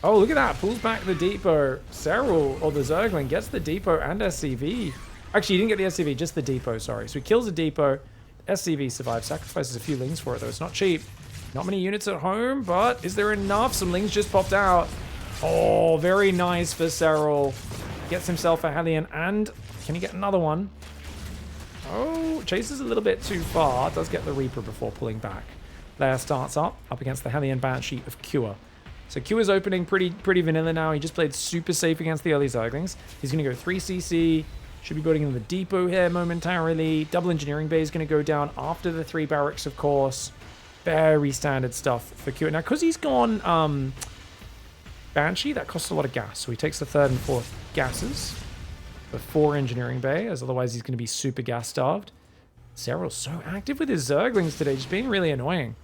[SPEAKER 1] Oh, look at that. Pulls back the depot. Serral, or the Zergling, gets the depot and SCV. Actually, he didn't get the SCV, just the depot, sorry. So he kills the depot. SCV survives. Sacrifices a few lings for it, though. It's not cheap. Not many units at home, but is there enough? Some lings just popped out. Oh, very nice for Serral. Gets himself a Hellion, and can he get another one? Oh, chases a little bit too far. Does get the Reaper before pulling back. Lair starts up against the Hellion Banshee of Kua. So Kua's opening pretty vanilla now. He just played super safe against the early Zerglings. He's going to go 3CC. Should be building in the depot here momentarily. Double engineering bay is going to go down after the 3 barracks, of course. Very standard stuff for Kua. Now, because he's gone Banshee, that costs a lot of gas. So he takes the 3rd and 4th gases. The 4 engineering bay, as otherwise he's going to be super gas starved. Serral's so active with his Zerglings today, just being really annoying.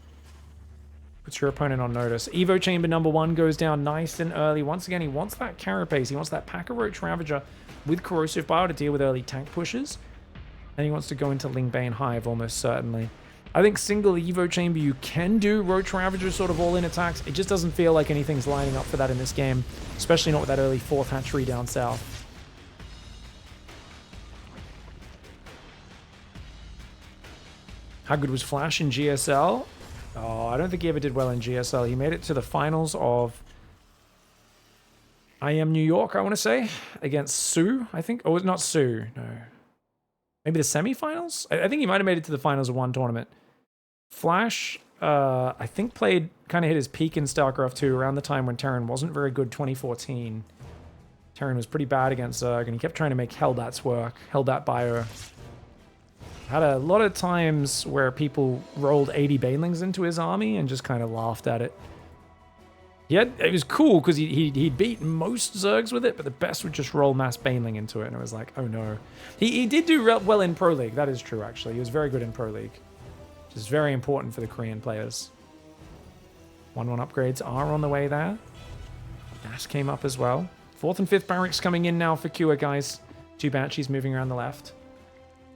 [SPEAKER 1] Puts your opponent on notice. Evo Chamber number 1 goes down nice and early. Once again, he wants that Carapace. He wants that Pack-a-Roach Ravager with Corrosive Bile to deal with early tank pushes. And he wants to go into Lingbane Hive almost certainly. I think single Evo Chamber, you can do Roach Ravager sort of all-in attacks. It just doesn't feel like anything's lining up for that in this game, especially not with that early 4th hatchery down south. How good was Flash in GSL? Oh, I don't think he ever did well in GSL. He made it to the finals of IM New York, I want to say, against Sue, I think. Oh, not Sue, no. Maybe the semifinals? I think he might have made it to the finals of one tournament. Flash, I think kind of hit his peak in StarCraft 2 around the time when Terran wasn't very good, 2014. Terran was pretty bad against Zerg, and he kept trying to make Hellbats work. Hellbat Bio. Had a lot of times where people rolled 80 Banelings into his army and just kind of laughed at it. It was cool because he beat most Zergs with it, but the best would just roll mass Baneling into it, and it was like, oh no. He did do well in Pro League, that is true actually. He was very good in Pro League, which is very important for the Korean players. 1-1 upgrades are on the way there. Gas came up as well. 4th and 5th barracks coming in now for Cure, guys. 2 Banshees moving around the left.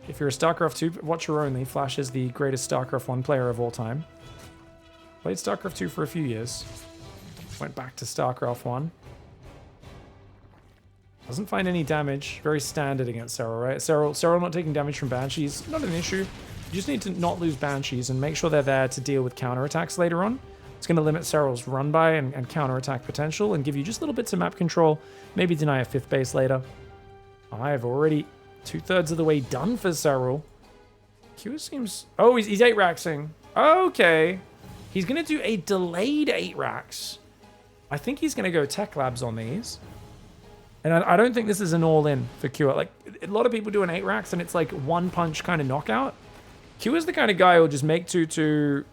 [SPEAKER 1] If you're a StarCraft 2 watcher only, Flash is the greatest StarCraft 1 player of all time. Played StarCraft 2 for a few years. Went back to StarCraft 1. Doesn't find any damage. Very standard against SERRAL, right? SERRAL not taking damage from Banshees. Not an issue. You just need to not lose Banshees and make sure they're there to deal with counterattacks later on. It's going to limit SERRAL's run-by and counterattack potential and give you just little bits of map control. Maybe deny a 5th base later. I have already 2/3 of the way done for SERRAL. Q seems... Oh, he's 8-raxing. Okay. He's going to do a delayed 8-rax. I think he's going to go Tech Labs on these. And I don't think this is an all-in for Q. Like, a lot of people do an 8-rax and it's like one-punch kind of knockout. Q is the kind of guy who'll just make 2/2,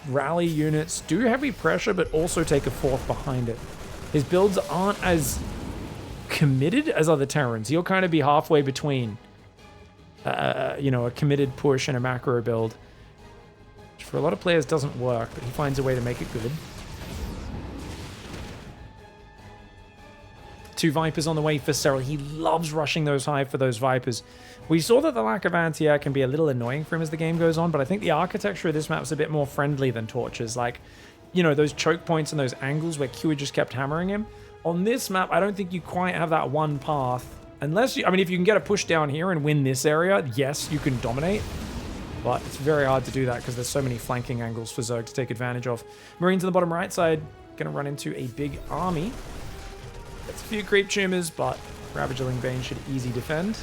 [SPEAKER 1] rally units, do heavy pressure, but also take a 4th behind it. His builds aren't as committed as other Terrans. He'll kind of be halfway between, you know, a committed push and a macro build. Which for a lot of players doesn't work, but he finds a way to make it good. 2 Vipers on the way for SERRAL. He loves rushing those high for those Vipers. We saw that the lack of anti-air can be a little annoying for him as the game goes on, but I think the architecture of this map is a bit more friendly than Torches. Like, you know, those choke points and those angles where Q just kept hammering him. On this map, I don't think you quite have that one path. Unless you, I mean, if you can get a push down here and win this area, yes, you can dominate. But it's very hard to do that because there's so many flanking angles for Zerg to take advantage of. Marines on the bottom right side, going to run into a big army. It's a few creep tumors, but Ravager Lingbane should easy defend.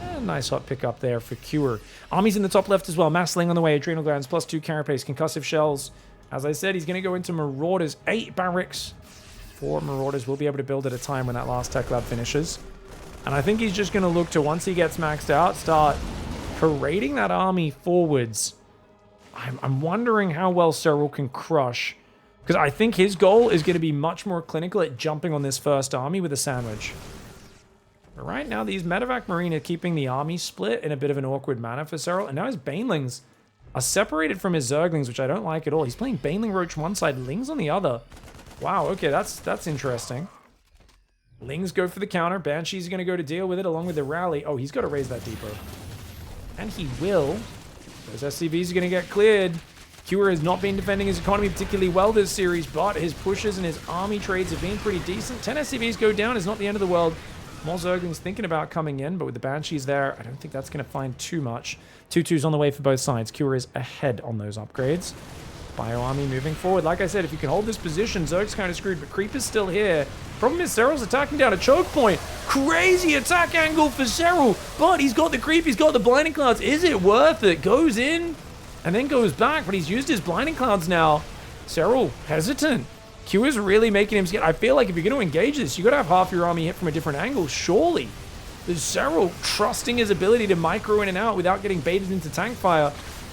[SPEAKER 1] And nice hot pick up there for Cure. Armies in the top left as well. Massling on the way. Adrenal Glands, +2 Carapace, Concussive Shells. As I said, he's going to go into Marauders. 8 barracks. 4 Marauders will be able to build at a time when that last Tech Lab finishes. And I think he's just going to look to, once he gets maxed out, start parading that army forwards. I'm wondering how well SERRAL can crush. Because I think his goal is going to be much more clinical at jumping on this first army with a sandwich. But right now, these Medevac Marine are keeping the army split in a bit of an awkward manner for SERRAL. And now his Banelings are separated from his Zerglings, which I don't like at all. He's playing Baneling Roach one side, Lings on the other. Wow, okay, that's interesting. Lings go for the counter. Banshee's going to go to deal with it along with the rally. Oh, he's got to raise that depot. And he will. Those SCVs are going to get cleared. Cure has not been defending his economy particularly well this series, but his pushes and his army trades have been pretty decent. 10 SCVs go down is not the end of the world. More Zerglings thinking about coming in, but with the Banshees there, I don't think that's going to find too much. 2-2s on the way for both sides. Cure is ahead on those upgrades. Bio Army moving forward. Like I said, if you can hold this position, Zerg's kind of screwed, but Creep is still here. Problem is, SERRAL's attacking down a choke point. Crazy attack angle for SERRAL, but he's got the Creep, he's got the Blinding Clouds. Is it worth it? Goes in and then goes back, but he's used his Blinding Clouds now. SERRAL hesitant. Q is really making him scared. I feel like if you're going to engage this, you got to have half your army hit from a different angle, surely. There's SERRAL trusting his ability to micro in and out without getting baited into tank fire.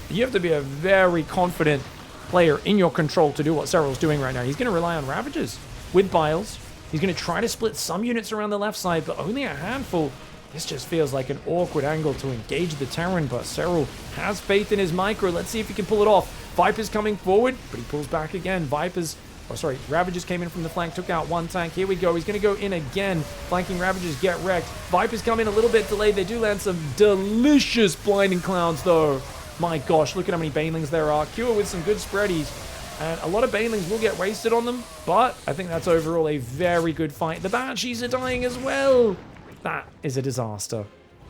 [SPEAKER 1] You have to be a very confident player in your control to do what SERRAL's doing right now. He's going to rely on Ravagers with Biles. He's going to try to split some units around the left side, but only a handful. This just feels like an awkward angle to engage the Terran, but Serel has faith in his micro. Let's see if he can pull it off. Viper's coming forward, but he pulls back again. Ravagers came in from the flank, took out one tank. Here we go. He's going to go in again. Flanking Ravagers get wrecked. Vipers come in a little bit delayed. They do land some delicious blinding clouds, though. My gosh, look at how many Banelings there are. Cure with some good spreadies. And a lot of Banelings will get wasted on them, but I think that's overall a very good fight. The Banshees are dying as well. That is a disaster.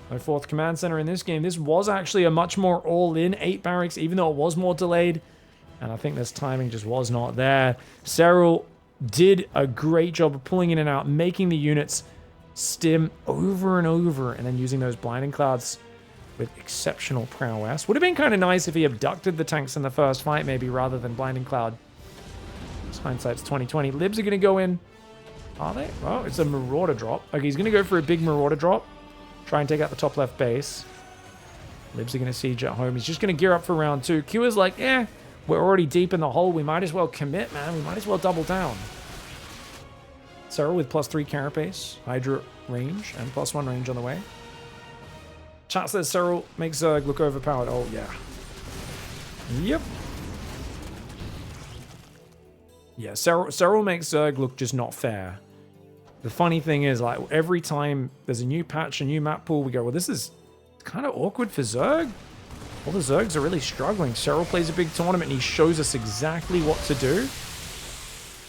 [SPEAKER 1] No fourth command center in this game. This was actually a much more all-in 8 barracks, even though it was more delayed. And I think this timing just was not there. Serel did a great job of pulling in and out, making the units stim over and over, and then using those blinding clouds with exceptional prowess. Would have been kind of nice if he abducted the tanks in the first fight, maybe, rather than blinding cloud. Hindsight's 2020. Libs are going to go in. Are they? Oh, it's a Marauder drop. Okay, he's going to go for a big Marauder drop. Try and take out the top left base. Libs are going to siege at home. He's just going to gear up for round 2. Q is like, we're already deep in the hole. We might as well commit, man. We might as well double down. Serrel with +3 carapace, Hydra range, and +1 range on the way. Chat says Serrel makes Zerg look overpowered. Oh, yeah. Yep. Yeah, Serrel makes Zerg look just not fair. The funny thing is, like, every time there's a new patch, a new map pool, we go, well, this is kind of awkward for Zerg. All the Zergs are really struggling. Serrel plays a big tournament, and he shows us exactly what to do.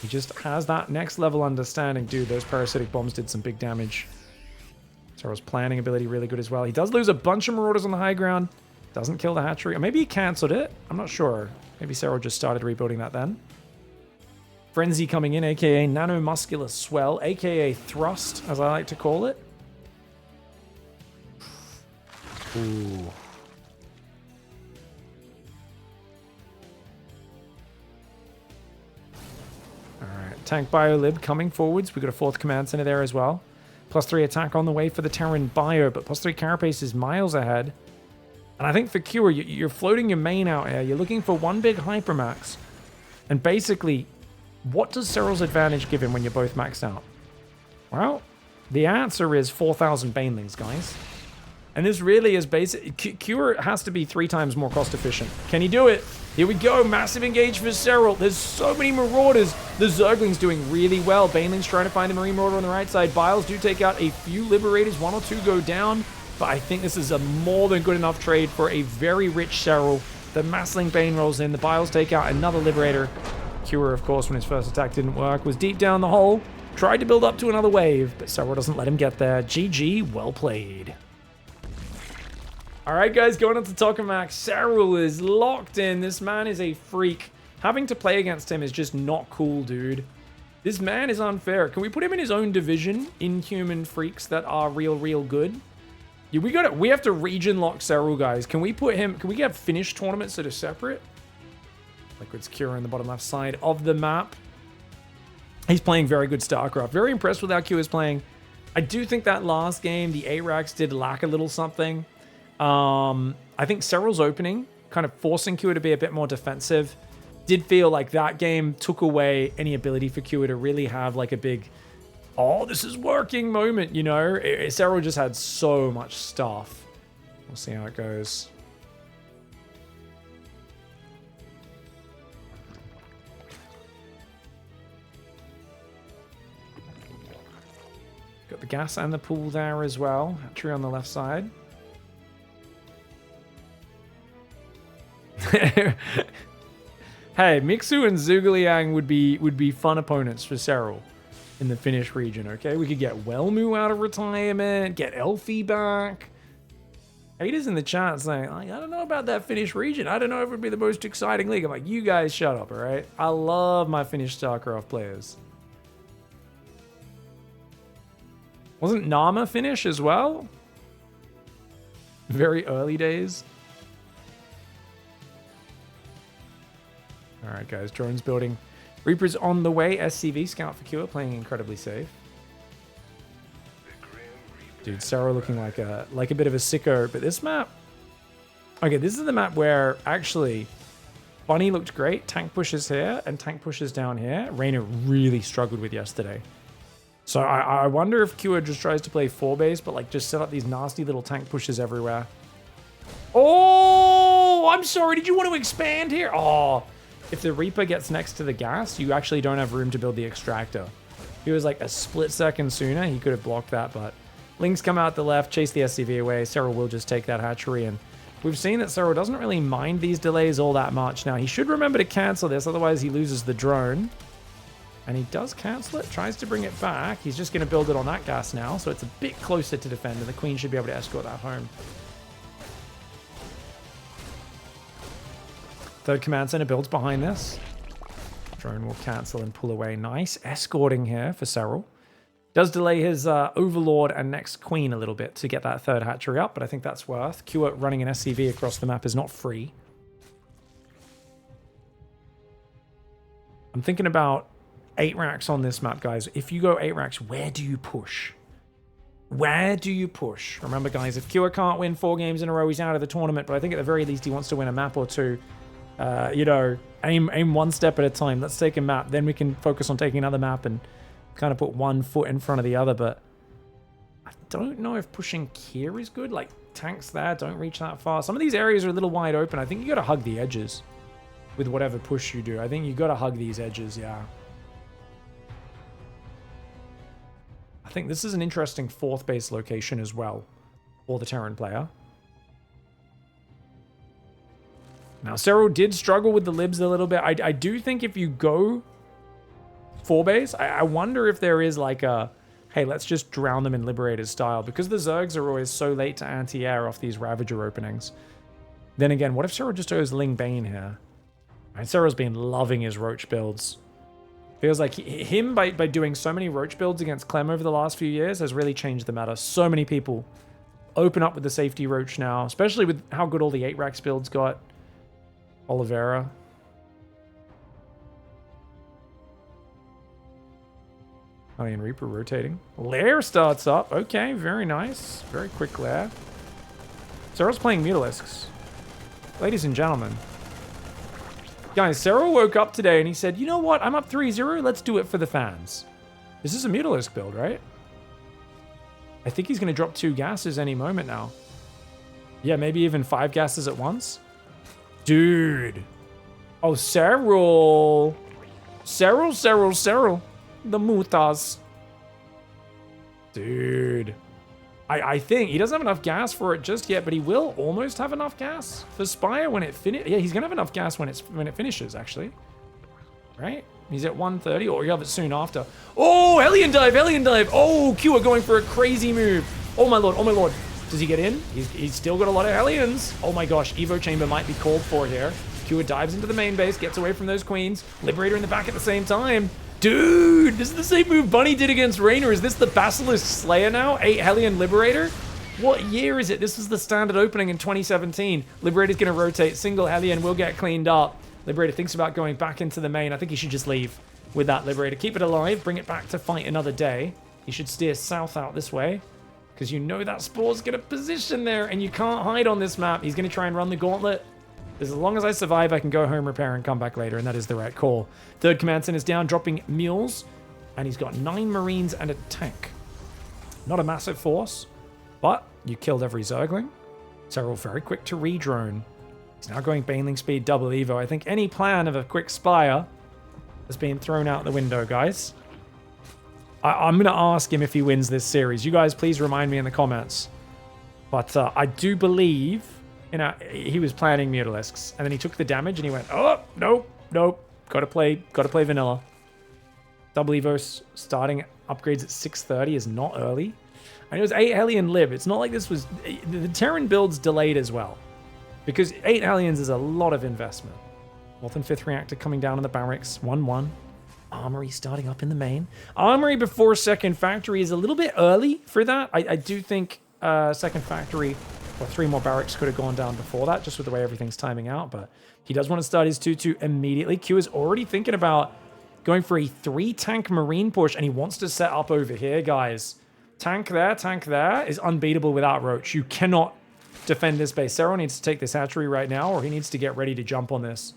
[SPEAKER 1] He just has that next level understanding. Dude, those parasitic bombs did some big damage. Serrel's planning ability really good as well. He does lose a bunch of Marauders on the high ground. Doesn't kill the hatchery. Or maybe he cancelled it. I'm not sure. Maybe Serrel just started rebuilding that then. Frenzy coming in, aka Nanomuscular Swell, aka Thrust, as I like to call it. Ooh. Alright, Tank Biolib coming forwards. We've got a 4th command center there as well. +3 attack on the way for the Terran Bio, but +3 carapace is miles ahead. And I think for Cure, you're floating your main out here. You're looking for one big Hypermax. And basically, what does Serrel's advantage give him when you're both maxed out? Well, the answer is 4,000 Banelings, guys. And this really is basic. Cure has to be 3 times more cost efficient. Can he do it? Here we go. Massive engage for Serrel. There's so many Marauders. The Zergling's doing really well. Baneling's trying to find a Marine Marauder on the right side. Biles do take out a few Liberators. 1 or 2 go down. But I think this is a more than good enough trade for a very rich Serrel. The Massling Bane rolls in. The Biles take out another Liberator. Cure, of course, when his first attack didn't work, was deep down the hole. Tried to build up to another wave, but Serrel doesn't let him get there. GG, well played. All right, guys, going on to Tokamak. Serrel is locked in. This man is a freak. Having to play against him is just not cool, dude. This man is unfair. Can we put him in his own division? Inhuman freaks that are real good. Yeah, we have to region lock Serrel, guys. Can we put him? Can we get Finnish tournaments that are separate? Liquid's Cure in the bottom left side of the map. He's playing very good StarCraft. Very impressed with how Q is playing. I do think that last game, the A-Racks did lack a little something. I think Serrel's opening, kind of forcing Q to be a bit more defensive, did feel like that game took away any ability for Q to really have like a big, oh, this is working moment, you know? Serrel just had so much stuff. We'll see how it goes. Got the gas and the pool there as well. Hatchery on the left side. Hey, Mixu and Zhugliang would be fun opponents for Serrel in the Finnish region, okay? We could get Wellmu out of retirement, get Elfie back. Haters in the chat saying, like, I don't know about that Finnish region. I don't know if it would be the most exciting league. I'm like, you guys shut up, all right? I love my Finnish StarCraft players. Wasn't Nama Finnish as well? Very early days. All right, guys. Drones building. Reaper's on the way. SCV, Scout for Cure, playing incredibly safe. Dude, Serrel looking like a bit of a sicko. But this map... Okay, this is the map where, actually, Bunny looked great. Tank pushes here and tank pushes down here. Reyna really struggled with yesterday. So I wonder if Kua just tries to play 4 base, but like just set up these nasty little tank pushes everywhere. Oh, I'm sorry. Did you want to expand here? Oh, if the Reaper gets next to the gas, you actually don't have room to build the extractor. If he was like a split second sooner, he could have blocked that, but Lings come out the left, chase the SCV away. Serrel will just take that hatchery, and we've seen that Serrel doesn't really mind these delays all that much. Now, he should remember to cancel this, otherwise he loses the drone. And he does cancel it, tries to bring it back. He's just going to build it on that gas now, so it's a bit closer to defend, and the Queen should be able to escort that home. Third command center builds behind this. Drone will cancel and pull away. Nice escorting here for Serrel. Does delay his Overlord and next Queen a little bit to get that third hatchery up, but I think that's worth. Kua running an SCV across the map is not free. I'm thinking about 8 racks on this map, guys. If you go 8 racks, where do you push? Where do you push? Remember, guys, if Kua can't win 4 games in a row, he's out of the tournament, but I think at the very least he wants to win a map or 2. You know, aim one step at a time. Let's take a map, then we can focus on taking another map and kind of put one foot in front of the other, but I don't know if pushing here is good. Like, tanks there don't reach that far. Some of these areas are a little wide open. I think you got to hug the edges with whatever push you do. I think you got to hug these edges, yeah. I think this is an interesting 4th base location as well for the Terran player. Now, Serrel did struggle with the libs a little bit. I do think if you go 4 base, I wonder if there is like a, hey, let's just drown them in Liberator's style, because the Zergs are always so late to anti-air off these Ravager openings. Then again, what if Serrel just goes Ling Bane here? Right, Serrel's been loving his Roach builds. Feels like him, by doing so many Roach builds against Clem over the last few years, has really changed the meta. So many people open up with the safety Roach now, especially with how good all the 8 racks builds got. Oliveira. Alien Reaper rotating. Lair starts up. Okay, very nice. Very quick Lair. Serrel's playing Mutalisks. Ladies and gentlemen. Guys, Serrel woke up today and he said, you know what? I'm up 3-0. Let's do it for the fans. This is a Mutalisk build, right? I think he's going to drop 2 gases any moment now. Yeah, maybe even 5 gases at once. Dude. Oh, Serrel. Serrel. The Mutas. Dude. I think he doesn't have enough gas for it just yet, but he will almost have enough gas for Spire when it finishes. Yeah, he's gonna have enough gas when it finishes, actually. Right? He's at 130, or you have it soon after. Oh, Hellion Dive! Oh, Kua going for a crazy move. Oh my lord. Does he get in? He's still got a lot of Hellions. Oh my gosh, Evo Chamber might be called for here. Kua dives into the main base, gets away from those queens. Liberator in the back at the same time. Dude, this is the same move Bunny did against Raynor. Is this the Basilisk Slayer now? 8 Hellion Liberator? What year is it? This was the standard opening in 2017. Liberator's going to rotate. Single Hellion will get cleaned up. Liberator thinks about going back into the main. I think he should just leave with that Liberator. Keep it alive. Bring it back to fight another day. He should steer south out this way, because you know that Spore's going to position there, and you can't hide on this map. He's going to try and run the gauntlet. As long as I survive, I can go home, repair, and come back later, and that is the right call. Third command center is down, dropping mules, and he's got 9 Marines and a tank. Not a massive force, but you killed every Zergling. Serrel very quick to redrone. He's now going Baneling speed, double Evo. I think any plan of a quick Spire has been thrown out the window, guys. I'm going to ask him if he wins this series. You guys please remind me in the comments. But I do believe, you know, he was planning Mutalisks, and then he took the damage and he went, oh, nope. Gotta play vanilla. Double Evo starting upgrades at 630 is not early. And it was 8 Hellion Lib. It's not like this was... The Terran build's delayed as well, because 8 Hellions is a lot of investment. 4th and 5th reactor coming down in the barracks. 1-1. Armory starting up in the main. Armory before second factory is a little bit early for that. I do think second factory or 3 more barracks could have gone down before that, just with the way everything's timing out. But he does want to start his 2-2 immediately. Q is already thinking about going for a 3-tank Marine push, and he wants to set up over here, guys. Tank there is unbeatable without Roach. You cannot defend this base. Serrel needs to take this hatchery right now, or he needs to get ready to jump on this.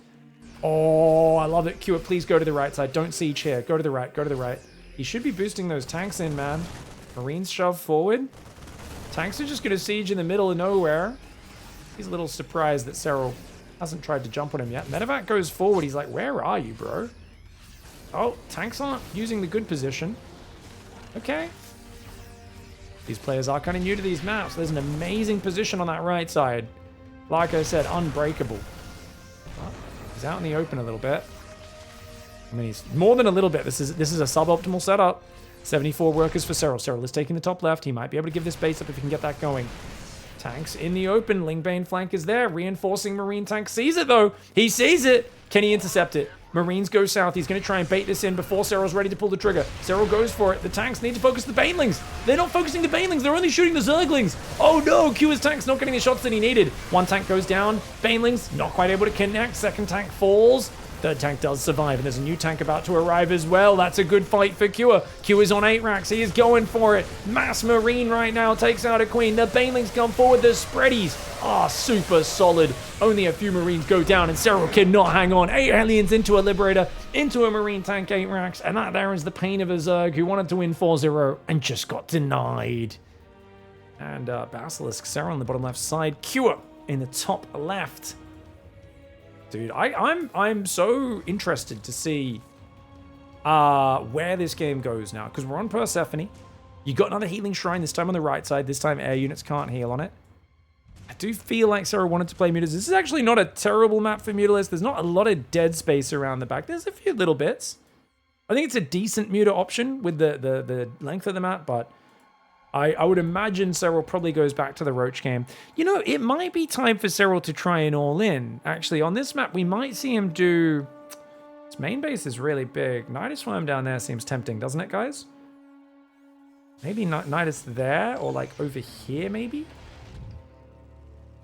[SPEAKER 1] Oh, I love it. Q, please go to the right side. Don't siege here. Go to the right. He should be boosting those tanks in, man. Marines shove forward. Tanks are just going to siege in the middle of nowhere. He's a little surprised that Serrel hasn't tried to jump on him yet. Medevac goes forward. He's like, where are you, bro? Oh, tanks aren't using the good position. Okay. These players are kind of new to these maps. There's an amazing position on that right side. Like I said, unbreakable. Well, he's out in the open a little bit. I mean, he's more than a little bit. This is a suboptimal setup. 74 workers for Serrel. Serrel is taking the top left. He might be able to give this base up if he can get that going. Tanks in the open. Lingbane flank is there. Reinforcing Marine tank. Sees it, though. He sees it. Can he intercept it? Marines go south. He's going to try and bait this in before Serrel's ready to pull the trigger. Serrel goes for it. The tanks need to focus the banelings. They're not focusing the banelings. They're only shooting the zerglings. Oh, no. Q's tank's not getting the shots that he needed. One tank goes down. Banelings not quite able to connect. Second tank falls. Third tank does survive, and there's a new tank about to arrive as well. That's a good fight for Q. Q is on 8 racks. He is going for it. Mass Marine right now takes out a Queen. The Banelings come forward. The Spreadies are super solid. Only a few Marines go down, and Serrel cannot hang on. 8 Hellions into a Liberator, into a Marine tank, 8 racks, and that there is the pain of a Zerg who wanted to win 4-0 and just got denied. And Basilisk, Serrel on the bottom left side. Q in the top left. Dude, I'm so interested to see where this game goes now, because we're on Persephone. You got another healing shrine, this time on the right side. This time air units can't heal on it. I do feel like Serrel wanted to play Mutas. This is actually not a terrible map for Mutalists. There's not a lot of dead space around the back. There's a few little bits. I think it's a decent Muta option with the length of the map, but I would imagine Serrel probably goes back to the Roach game. You know, it might be time for Serrel to try and all in. Actually, on this map, we might see him do... His main base is really big. Nidus Worm down there seems tempting, doesn't it, guys? Maybe Nidus there, or like over here, maybe?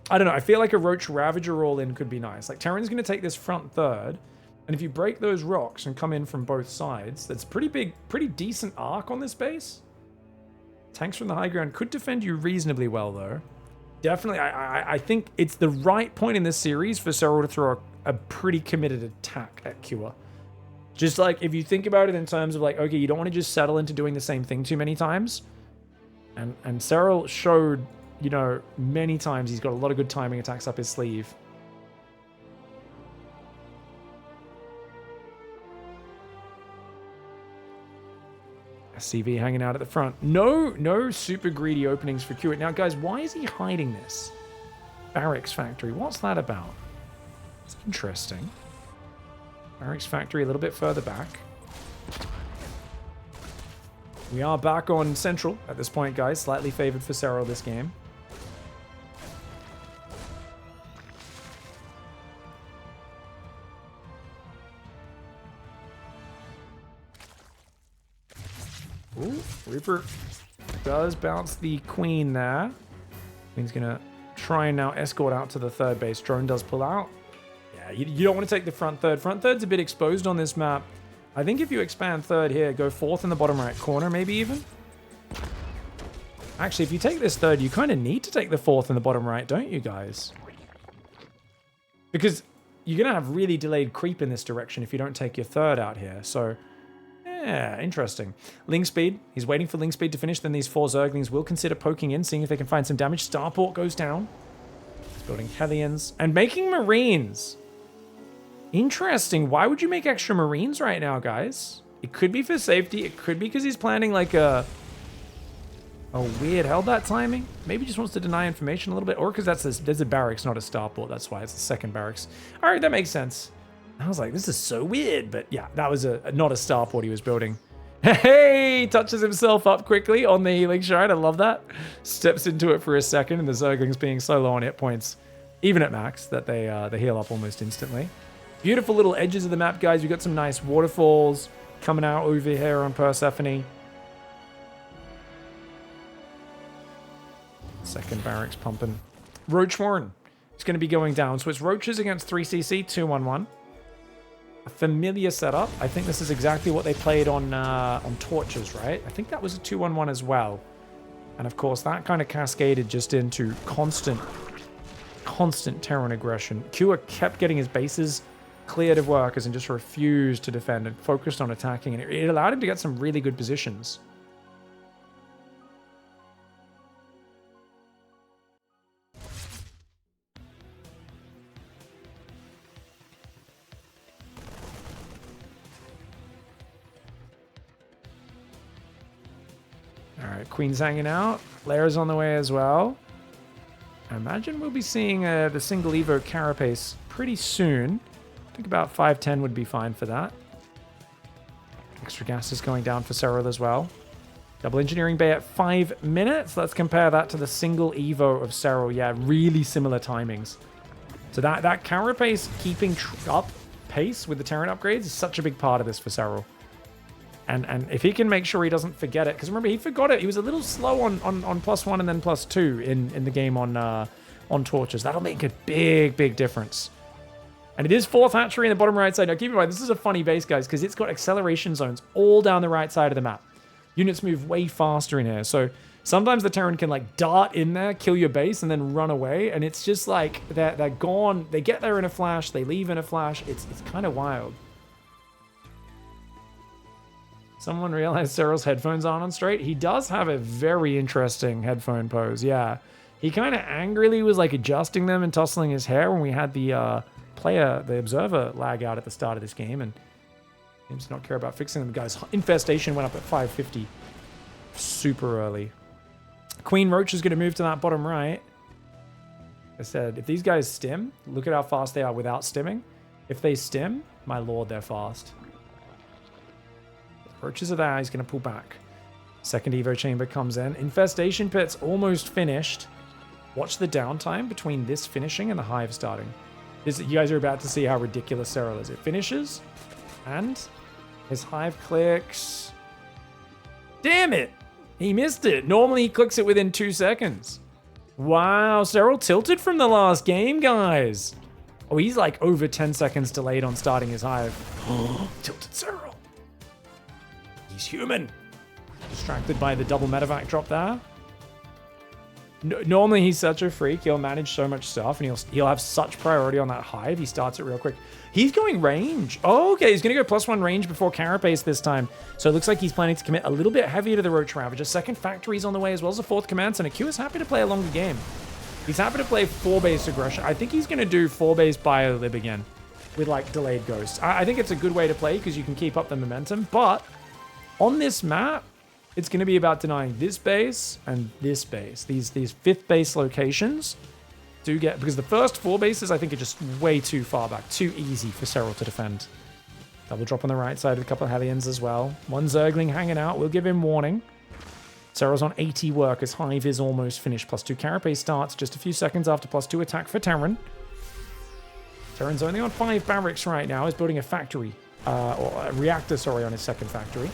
[SPEAKER 1] I don't know. I feel like a Roach Ravager all in could be nice. Like, Terran's going to take this front third, and if you break those rocks and come in from both sides, that's pretty big, pretty decent arc on this base. Tanks from the high ground could defend you reasonably well, though. Definitely, I think it's the right point in this series for Serrel to throw a pretty committed attack at Q. Just like, if you think about it in terms of like, okay, you don't want to just settle into doing the same thing too many times. And Serrel showed, you know, many times he's got a lot of good timing attacks up his sleeve. CV hanging out at the front. No super greedy openings for Q. Now, guys, why is he hiding this? Barracks Factory. What's that about? It's interesting. Barracks Factory a little bit further back. We are back on Central at this point, guys. Slightly favored for Serrel this game. Ooh, Reaper does bounce the Queen there. Queen's gonna try and now escort out to the third base. Drone does pull out. Yeah, you don't want to take the front third. Front third's a bit exposed on this map. I think if you expand third here, go fourth in the bottom right corner, maybe even. Actually, if you take this third, you kind of need to take the fourth in the bottom right, don't you guys? Because you're gonna have really delayed creep in this direction if you don't take your third out here. So, yeah, interesting. Ling Speed. He's waiting for Ling Speed to finish. Then these 4 Zerglings will consider poking in, seeing if they can find some damage. Starport goes down. He's building Hellions. And making Marines. Interesting. Why would you make extra Marines right now, guys? It could be for safety. It could be because he's planning like a weird Hellbat timing. Maybe just wants to deny information a little bit. Or because there's a barracks, not a starport. That's why it's the second barracks. All right, that makes sense. I was like, this is so weird. But yeah, that was not a starport he was building. Hey, touches himself up quickly on the healing shrine. I love that. Steps into it for a second, and the Zerglings being so low on hit points, even at max, that they heal up almost instantly. Beautiful little edges of the map, guys. We've got some nice waterfalls coming out over here on Persephone. Second barracks pumping. Roach Warren is going to be going down. So it's Roaches against 3cc, 2-1-1. A familiar setup. I think this is exactly what they played on Torches, right? I think that was a 2-1-1 as well. And of course, that kind of cascaded just into constant Terran aggression. Kua kept getting his bases cleared of workers and just refused to defend and focused on attacking, and it allowed him to get some really good positions. Alright, Queen's hanging out. Lair's on the way as well. I imagine we'll be seeing the single Evo Carapace pretty soon. I think about 510 would be fine for that. Extra gas is going down for Serel as well. Double Engineering Bay at 5 minutes. Let's compare that to the single Evo of Serel. Yeah, really similar timings. So that Carapace keeping up pace with the Terran upgrades is such a big part of this for Serel. And if he can make sure he doesn't forget it, because remember, he forgot it. He was a little slow on +1 and then +2 in the game on Torches. That'll make a big difference. And it is 4th hatchery in the bottom right side. Now, keep in mind, this is a funny base, guys, because it's got acceleration zones all down the right side of the map. Units move way faster in here. So sometimes the Terran can, like, dart in there, kill your base, and then run away. And it's just like, they're gone. They get there in a flash. They leave in a flash. It's kind of wild. Someone realized Serral's headphones aren't on straight. He does have a very interesting headphone pose, yeah. He kind of angrily was like adjusting them and tussling his hair when we had the observer lag out at the start of this game, and seems to not care about fixing them. Guys, infestation went up at 550 super early. Queen Roach is going to move to that bottom right. I said, if these guys stim, look at how fast they are without stimming. If they stim, my lord, they're fast. Roaches are there. He's going to pull back. Second Evo chamber comes in. Infestation pit's almost finished. Watch the downtime between this finishing and the hive starting. You guys are about to see how ridiculous Serel is. It finishes, and his hive clicks. Damn it! He missed it. Normally he clicks it within 2 seconds. Wow, Serel tilted from the last game, guys. Oh, he's like over 10 seconds delayed on starting his hive. Tilted Serel. He's human. Distracted by the double medevac drop there. Normally he's such a freak. He'll manage so much stuff, and he'll have such priority on that hive. He starts it real quick. He's going range. Oh, okay, he's going to go +1 range before Carapace this time. So it looks like he's planning to commit a little bit heavier to the Roach Ravager. Second factory's on the way, as well as a 4th command center. Q is happy to play a longer game. He's happy to play 4-base aggression. I think he's going to do 4-base biolib again with like delayed ghosts. I think it's a good way to play because you can keep up the momentum, but on this map, it's going to be about denying this base and this base. These 5th base locations do get... Because the first 4 bases, I think, are just way too far back. Too easy for Serel to defend. Double drop on the right side with a couple of Hellions as well. One Zergling hanging out. We'll give him warning. Serel's on 80 work as Hive is almost finished. +2 Carapace starts just a few seconds after +2 attack for Terran. Terran's only on 5 barracks right now. He's building a factory. Or a reactor, sorry, on his second factory.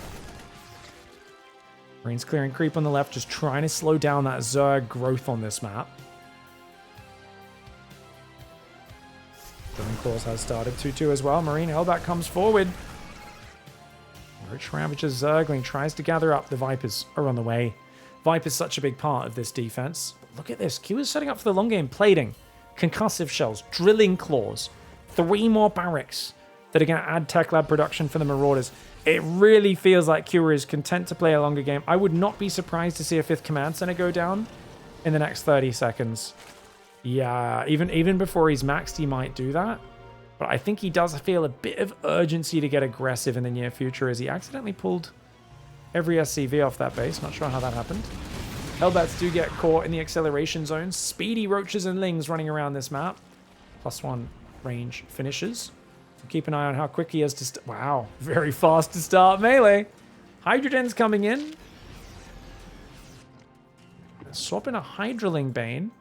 [SPEAKER 1] Marines clearing creep on the left, just trying to slow down that Zerg growth on this map. Drilling Claws has started 2-2 as well. Marine Hellback comes forward. Roach Ravager Zergling tries to gather up. The Vipers are on the way. Viper's such a big part of this defense. But look at this. Q is setting up for the long game. Plating, concussive shells, drilling claws. 3 more barracks that are going to add tech lab production for the Marauders. It really feels like Q is content to play a longer game. I would not be surprised to see a 5th command center go down in the next 30 seconds. Yeah, even before he's maxed, he might do that. But I think he does feel a bit of urgency to get aggressive in the near future, as he accidentally pulled every SCV off that base. Not sure how that happened. Hellbats do get caught in the acceleration zone. Speedy Roaches and Lings running around this map. +1 range finishes. Keep an eye on how quick he is to... Wow, very fast to start melee. Hydrogen's coming in. Swap in a Hydraling Bane.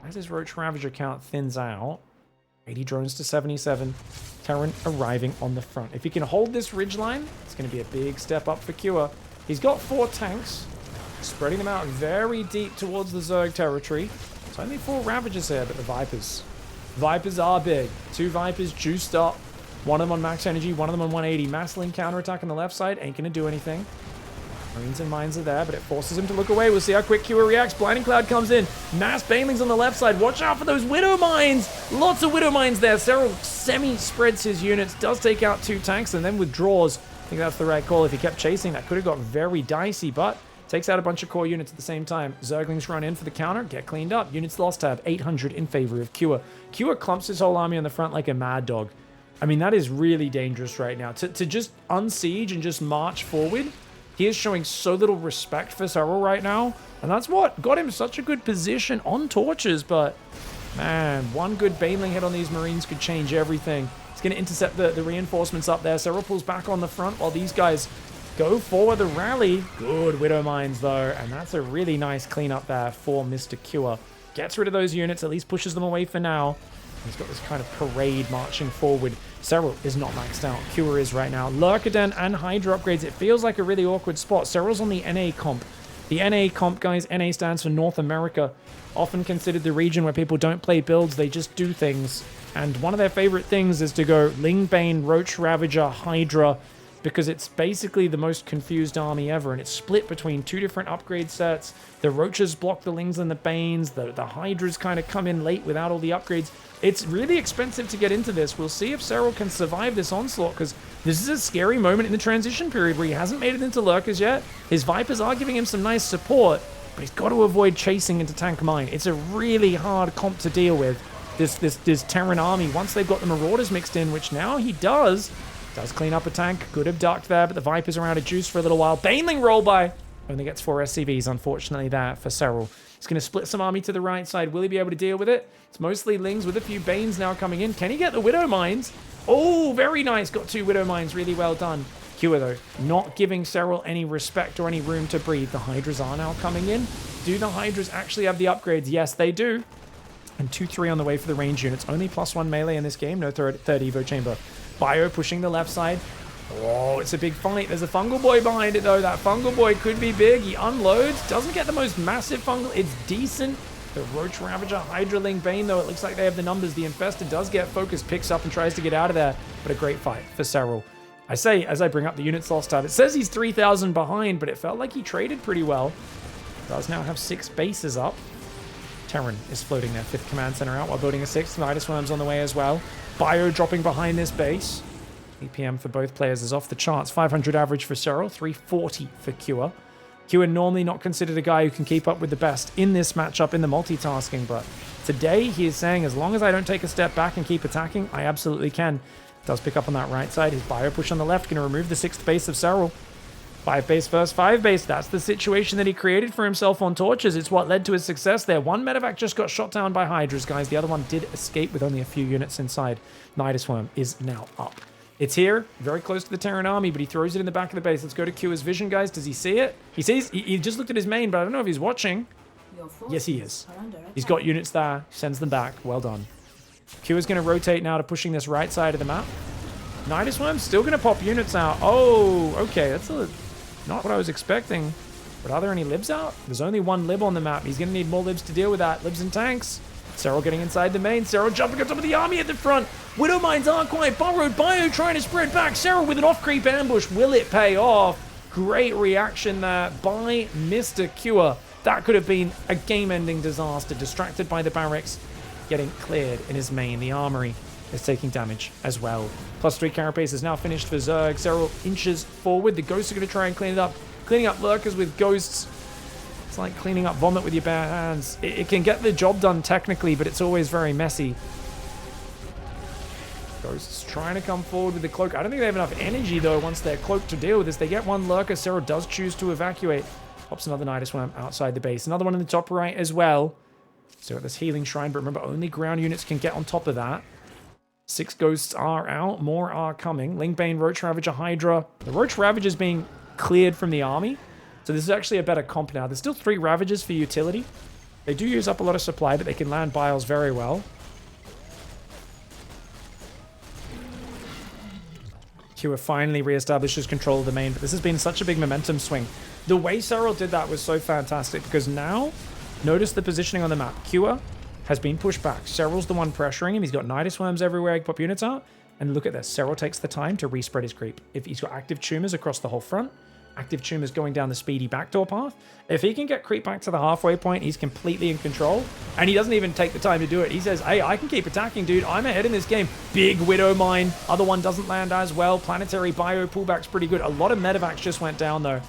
[SPEAKER 1] As his Roach Ravager count thins out. 80 drones to 77. Terran arriving on the front. If he can hold this ridgeline, it's going to be a big step up for Cure. He's got 4 tanks. Spreading them out very deep towards the Zerg territory. It's only 4 Ravagers here, but the Vipers. Vipers are big. 2 Vipers juiced up. One of them on max energy, one of them on 180. Massling counterattack on the left side. Ain't going to do anything. Marines and mines are there, but it forces him to look away. We'll see how quick Kua reacts. Blinding Cloud comes in. Mass Banelings on the left side. Watch out for those Widow Mines. Lots of Widow Mines there. Serrel semi-spreads his units, does take out 2 tanks, and then withdraws. I think that's the right call. If he kept chasing, that could have got very dicey, but takes out a bunch of core units at the same time. Zerglings run in for the counter, get cleaned up. Units lost tab, 800 in favor of Kua. Kua clumps his whole army on the front like a mad dog. I mean, that is really dangerous right now. To just unsiege and just march forward, he is showing so little respect for Serrel right now, and that's what got him such a good position on torches, but man, one good Baneling hit on these Marines could change everything. He's going to intercept the reinforcements up there. Serrel pulls back on the front while these guys go for the rally. Good Widow Mines, though, and that's a really nice cleanup there for Mr. Kua. Gets rid of those units, at least pushes them away for now. He's got this kind of parade marching forward. Serrel is not maxed out. Kua is right now. Lurkaden and Hydra upgrades. It feels like a really awkward spot. Serrel's on the NA comp. The NA comp, guys, NA stands for North America. Often considered the region where people don't play builds, they just do things. And one of their favorite things is to go Lingbane, Roach Ravager, Hydra, because it's basically the most confused army ever, and it's split between 2 different upgrade sets. The Roaches block the Lings and the Banes. The Hydras kind of come in late without all the upgrades. It's really expensive to get into this. We'll see if Serrel can survive this onslaught, because this is a scary moment in the transition period where he hasn't made it into Lurkers yet. His Vipers are giving him some nice support, but he's got to avoid chasing into Tank Mine. It's a really hard comp to deal with, this Terran army, once they've got the Marauders mixed in, which now he does clean up a tank. Good abduct there, but the Vipers are out of juice for a little while. Baneling roll by. Only gets 4 SCVs, unfortunately, there for Serrel. He's going to split some army to the right side. Will he be able to deal with it? It's mostly Lings with a few Banes now coming in. Can he get the Widow Mines? Oh, very nice. Got 2 Widow Mines. Really well done. Kua, though, not giving Serrel any respect or any room to breathe. The Hydras are now coming in. Do the Hydras actually have the upgrades? Yes, they do. And 2-3 on the way for the range units. Only +1 melee in this game. No third Evo chamber. Bio pushing the left side. Oh, it's a big fight. There's a Fungal Boy behind it, though. That Fungal Boy could be big. He unloads. Doesn't get the most massive Fungal. It's decent. The Roach Ravager, Hydraling Bane, though, it looks like they have the numbers. The Infested does get focused, picks up, and tries to get out of there. But a great fight for Serrel. I say, as I bring up the units lost tab, it says he's 3,000 behind, but it felt like he traded pretty well. Does now have 6 bases up. Terran is floating their 5th command center out while building a 6th. Nidus Worm's on the way as well. Bio dropping behind this base. EPM for both players is off the charts. 500 average for Serrel, 340 for Kua. Kua normally not considered a guy who can keep up with the best in this matchup in the multitasking, but today he is saying as long as I don't take a step back and keep attacking, I absolutely can. Does pick up on that right side. His bio push on the left, going to remove the 6th base of Serrel. 5 base first, 5 base. That's the situation that he created for himself on torches. It's what led to his success there. One medevac just got shot down by Hydras, guys. The other one did escape with only a few units inside. Nidus Worm is now up. It's here, very close to the Terran army, but he throws it in the back of the base. Let's go to Kua's vision, guys. Does he see it? He sees. He just looked at his main, but I don't know if he's watching. Yes, he is. He's got units there. Sends them back. Well done. Kua's going to rotate now to pushing this right side of the map. Nidus Worm still going to pop units out. Oh, okay. That's not what I was expecting. But are there any libs out? There's only 1 lib on the map. He's going to need more libs to deal with that. Libs and tanks. Serrel getting inside the main. Serrel jumping on top of the army at the front. Widow Mines aren't quite burrowed. Bio trying to spread back. Serrel with an off-creep ambush. Will it pay off? Great reaction there by Mr. Kua. That could have been a game-ending disaster. Distracted by the barracks. Getting cleared in his main. The armory is taking damage as well. +3 carapace is now finished for Zerg. Serrel inches forward. The ghosts are going to try and clean it up. Cleaning up lurkers with ghosts. It's like cleaning up vomit with your bare hands. It can get the job done technically, but it's always very messy. Ghosts trying to come forward with the cloak. I don't think they have enough energy, though, once they're cloaked to deal with this. They get 1 lurker. Serrel does choose to evacuate. Pops another Nidus Worm outside the base. Another one in the top right as well. So this healing shrine, but remember, only ground units can get on top of that. 6 ghosts are out. More are coming. Lingbane, Roach Ravager, Hydra. The Roach Ravager is being cleared from the army. So this is actually a better comp now. There's still 3 Ravagers for utility. They do use up a lot of supply, but they can land biles very well. Kua finally reestablishes control of the main, but this has been such a big momentum swing. The way Serrel did that was so fantastic, because now, notice the positioning on the map. Kua has been pushed back. Serrel's the one pressuring him. He's got Nidus Worms everywhere. He can pop units out. And look at this. Serrel takes the time to respread his creep. If he's got active tumors across the whole front, Active tumors going down the speedy backdoor path. If he can get creep back to the halfway point, he's completely in control. And he doesn't even take the time to do it. He says, hey, I can keep attacking, dude. I'm ahead in this game. Big Widow Mine. Other one doesn't land as well. Planetary Bio pullback's pretty good. A lot of medevacs just went down, though.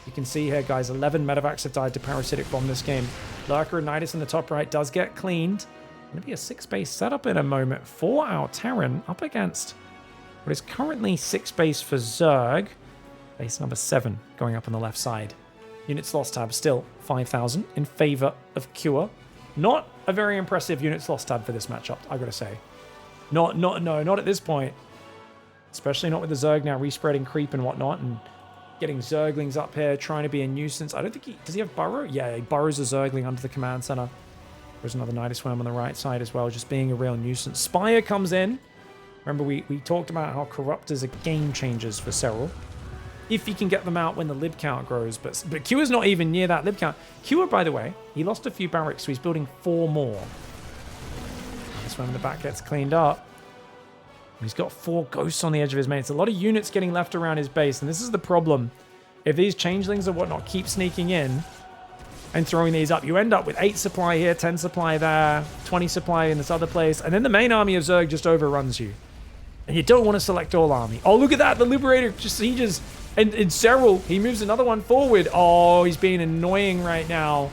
[SPEAKER 1] You can see here, guys, 11 medevacs have died to Parasitic Bomb this game. Lurker and Nidus in the top right does get cleaned. Going to be a 6-base setup in a moment for our Terran up against what is currently 6-base for Zerg. Base number 7 going up on the left side. Units lost tab still 5,000 in favor of Cure. Not a very impressive units lost tab for this matchup, I gotta say. Not at this point. Especially not with the Zerg now respreading creep and whatnot and getting Zerglings up here, trying to be a nuisance. I don't think does he have Burrow? Yeah, he burrows a Zergling under the command center. There's another Nidus Worm on the right side as well, just being a real nuisance. Spire comes in. Remember, we talked about how Corruptors are game changers for Serral. If he can get them out when the lib count grows. But Q's not even near that lib count. Q, by the way, he lost a few barracks, so he's building 4 more. This one in the back gets cleaned up. He's got 4 ghosts on the edge of his main. It's a lot of units getting left around his base, and this is the problem. If these changelings or whatnot keep sneaking in and throwing these up, you end up with 8 supply here, 10 supply there, 20 supply in this other place, and then the main army of Zerg just overruns you. And you don't want to select all army. Oh, look at that. The Liberator just and Serel, he moves another one forward. Oh, he's being annoying right now.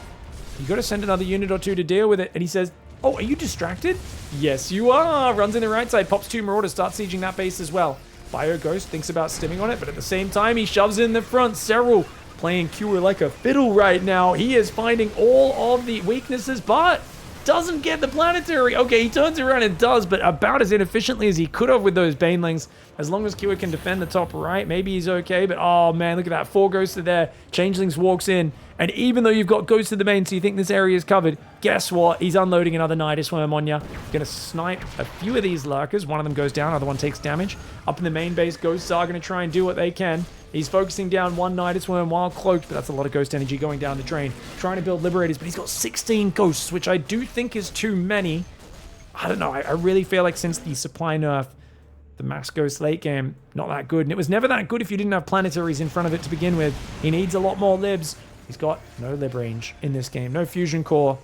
[SPEAKER 1] You got to send another unit or 2 to deal with it. And he says, oh, are you distracted? Yes, you are. Runs in the right side, pops 2 Marauders, starts sieging that base as well. Bio Ghost thinks about stimming on it, but at the same time, he shoves in the front. Serel playing Cure like a fiddle right now. He is finding all of the weaknesses, but doesn't get the planetary. Okay, he turns around and does, but about as inefficiently as he could have with those Banelings. As long as Cure can defend the top right, maybe he's okay. But oh man, look at that. 4 ghosts are there. Changelings walks in. And even though you've got ghosts to the main, so you think this area is covered, guess what? He's unloading another Nidus Worm on you. Gonna snipe a few of these lurkers. One of them goes down, other one takes damage. Up in the main base, ghosts are gonna try and do what they can. He's focusing down one Nidus Worm while cloaked, but that's a lot of ghost energy going down the drain. Trying to build Liberators, but he's got 16 ghosts, which I do think is too many. I don't know. I really feel like since the supply nerf, the mass ghost late game, not that good. And it was never that good if you didn't have planetaries in front of it to begin with. He needs a lot more libs. He's got no lib range in this game. No fusion core.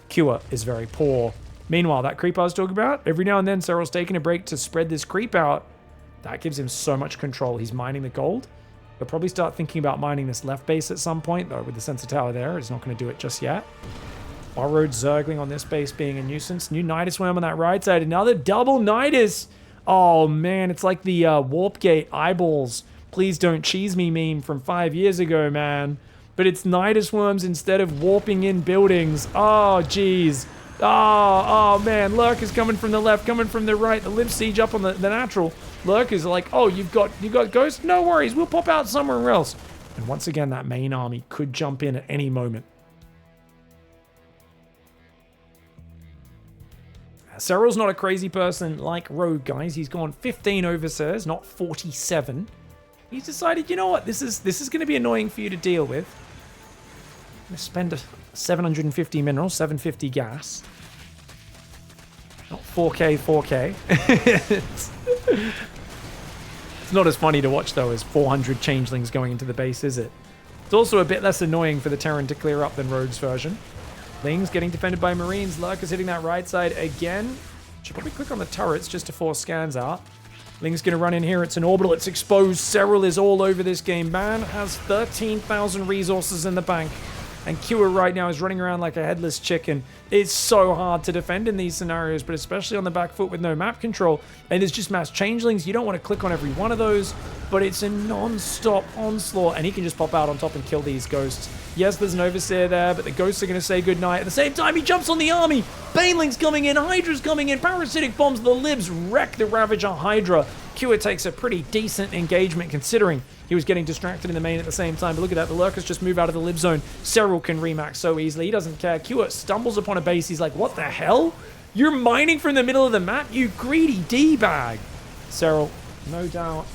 [SPEAKER 1] Cure is very poor. Meanwhile, that creep I was talking about, every now and then Serral's taking a break to spread this creep out. That gives him so much control. He's mining the gold. He'll probably start thinking about mining this left base at some point, though with the sensor tower there. He's not going to do it just yet. Borrowed Zergling on this base being a nuisance. New Nidus Worm on that right side. Another double Nidus. Oh man, it's like the Warp Gate eyeballs. Please don't cheese me meme from 5 years ago, man. But it's Nidus Worms instead of warping in buildings. Oh, jeez. Oh, man. Lurk is coming from the left, coming from the right. The Lib Siege up on the natural. Lurk is like, oh, you've got Ghost? No worries. We'll pop out somewhere else. And once again, that main army could jump in at any moment. Serral's not a crazy person like Rogue, guys. He's gone 15 overseers, not 47. He's decided, you know what, this is going to be annoying for you to deal with. I'm going to spend 750 minerals, 750 gas. Not 4k. It's not as funny to watch, though, as 400 changelings going into the base, is it? It's also a bit less annoying for the Terran to clear up than Rogue's version. Lings getting defended by Marines. Lurker's hitting that right side again. Should probably click on the turrets just to force scans out. Ling's going to run in here. It's an orbital. It's exposed. Serel is all over this game. Man has 13,000 resources in the bank. And Cure right now is running around like a headless chicken. It's so hard to defend in these scenarios, but especially on the back foot with no map control. And it's just mass changelings. You don't want to click on every one of those, but it's a non-stop onslaught. And he can just pop out on top and kill these ghosts. Yes, there's an overseer there, but the ghosts are going to say goodnight. At the same time, he jumps on the army. Baneling's coming in. Hydra's coming in. Parasitic bombs. The libs wreck the Ravager Hydra. Cure takes a pretty decent engagement considering he was getting distracted in the main at the same time. But look at that. The lurkers just move out of the lib zone. Serral can remax so easily. He doesn't care. Cure stumbles upon a base. He's like, what the hell? You're mining from the middle of the map, you greedy D-bag. Serral, no doubt,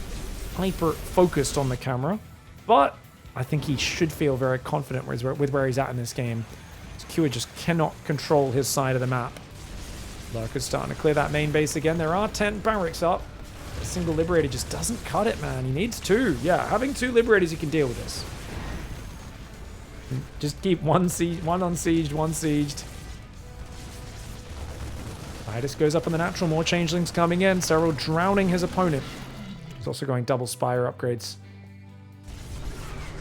[SPEAKER 1] hyper focused on the camera. But I think he should feel very confident with where he's at in this game. Cure just cannot control his side of the map. Lurker's starting to clear that main base again. There are 10 barracks up. A single Liberator just doesn't cut it, man. He needs two. Yeah, having two Liberators, you can deal with this. Just keep one unsieged, one sieged. Midas goes up on the natural. More changelings coming in. Serrel drowning his opponent. He's also going double Spire upgrades.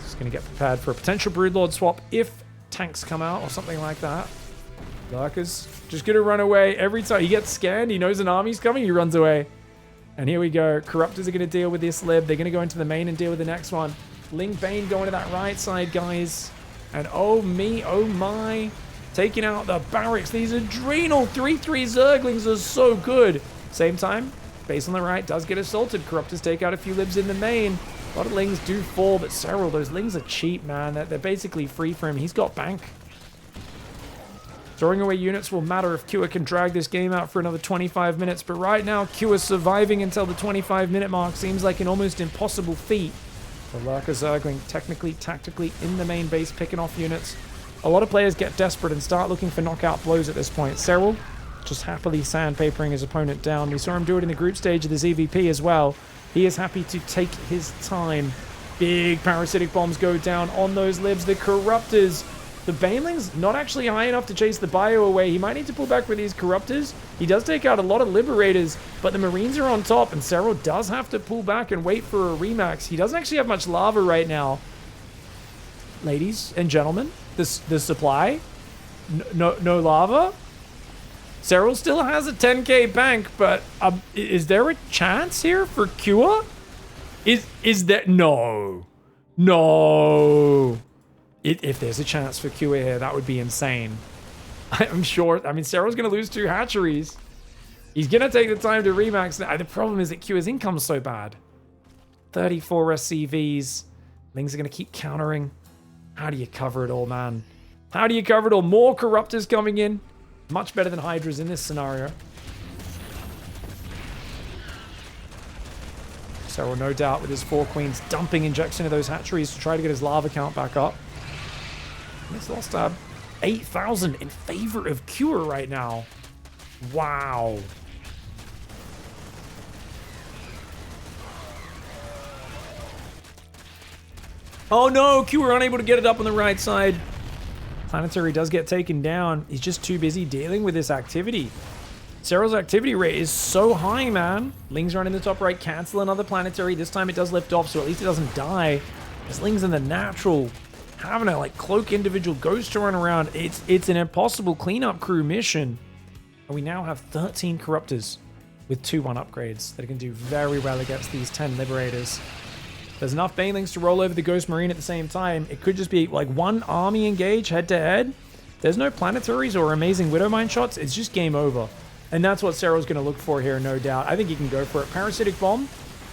[SPEAKER 1] He's going to get prepared for a potential Broodlord swap if tanks come out or something like that. Lurkers just going to run away every time. He gets scanned. He knows an army's coming. He runs away. And here we go. Corruptors are going to deal with this lib. They're going to go into the main and deal with the next one. Ling Bane going to that right side, guys. And oh me, oh my. Taking out the barracks. These adrenal 3/3 Zerglings are so good. Same time, base on the right does get assaulted. Corruptors take out a few libs in the main. A lot of Lings do fall, but Serrel, those Lings are cheap, man. They're basically free for him. He's got bank. Throwing away units will matter if Kua can drag this game out for another 25 minutes. But right now, Kua surviving until the 25-minute mark seems like an almost impossible feat. The Lurker Zergling technically, tactically in the main base, picking off units. A lot of players get desperate and start looking for knockout blows at this point. Serrel just happily sandpapering his opponent down. We saw him do it in the group stage of the ZvP as well. He is happy to take his time. Big parasitic bombs go down on those libs. The Corruptors, the Banelings, not actually high enough to chase the bio away. He might need to pull back with these Corruptors. He does take out a lot of Liberators, but the Marines are on top, and Serrel does have to pull back and wait for a remax. He doesn't actually have much lava right now. Ladies and gentlemen, the supply, no lava. Serrel still has a 10k bank, but is there a chance here for Kua? Is there? No. If there's a chance for Kua here, that would be insane. I'm sure. I mean, Serrel's going to lose 2 hatcheries. He's going to take the time to remax. The problem is that Kua's income's so bad. 34 SCVs. Lings are going to keep countering. How do you cover it all, man? How do you cover it all? More Corruptors coming in. Much better than Hydras in this scenario. Serrel, no doubt, with his 4 queens, dumping injects into those hatcheries to try to get his lava count back up. He's lost 8,000 in favor of Kua right now. Wow. Oh no, Kua unable to get it up on the right side. Planetary does get taken down. He's just too busy dealing with this activity. Serrel's activity rate is so high, man. Ling's running the top right, cancel another planetary. This time it does lift off, so at least it doesn't die. There's Ling's in the natural, having a cloak individual ghost to run around. It's an impossible cleanup crew mission. And we now have 13 Corruptors with 2-1 upgrades that can do very well against these 10 Liberators. There's enough Banelings to roll over the Ghost Marine at the same time. It could just be like one army engage head-to-head. There's no planetaries or amazing Widowmine shots. It's just game over. And that's what Serrel's going to look for here, no doubt. I think he can go for it. Parasitic Bomb, and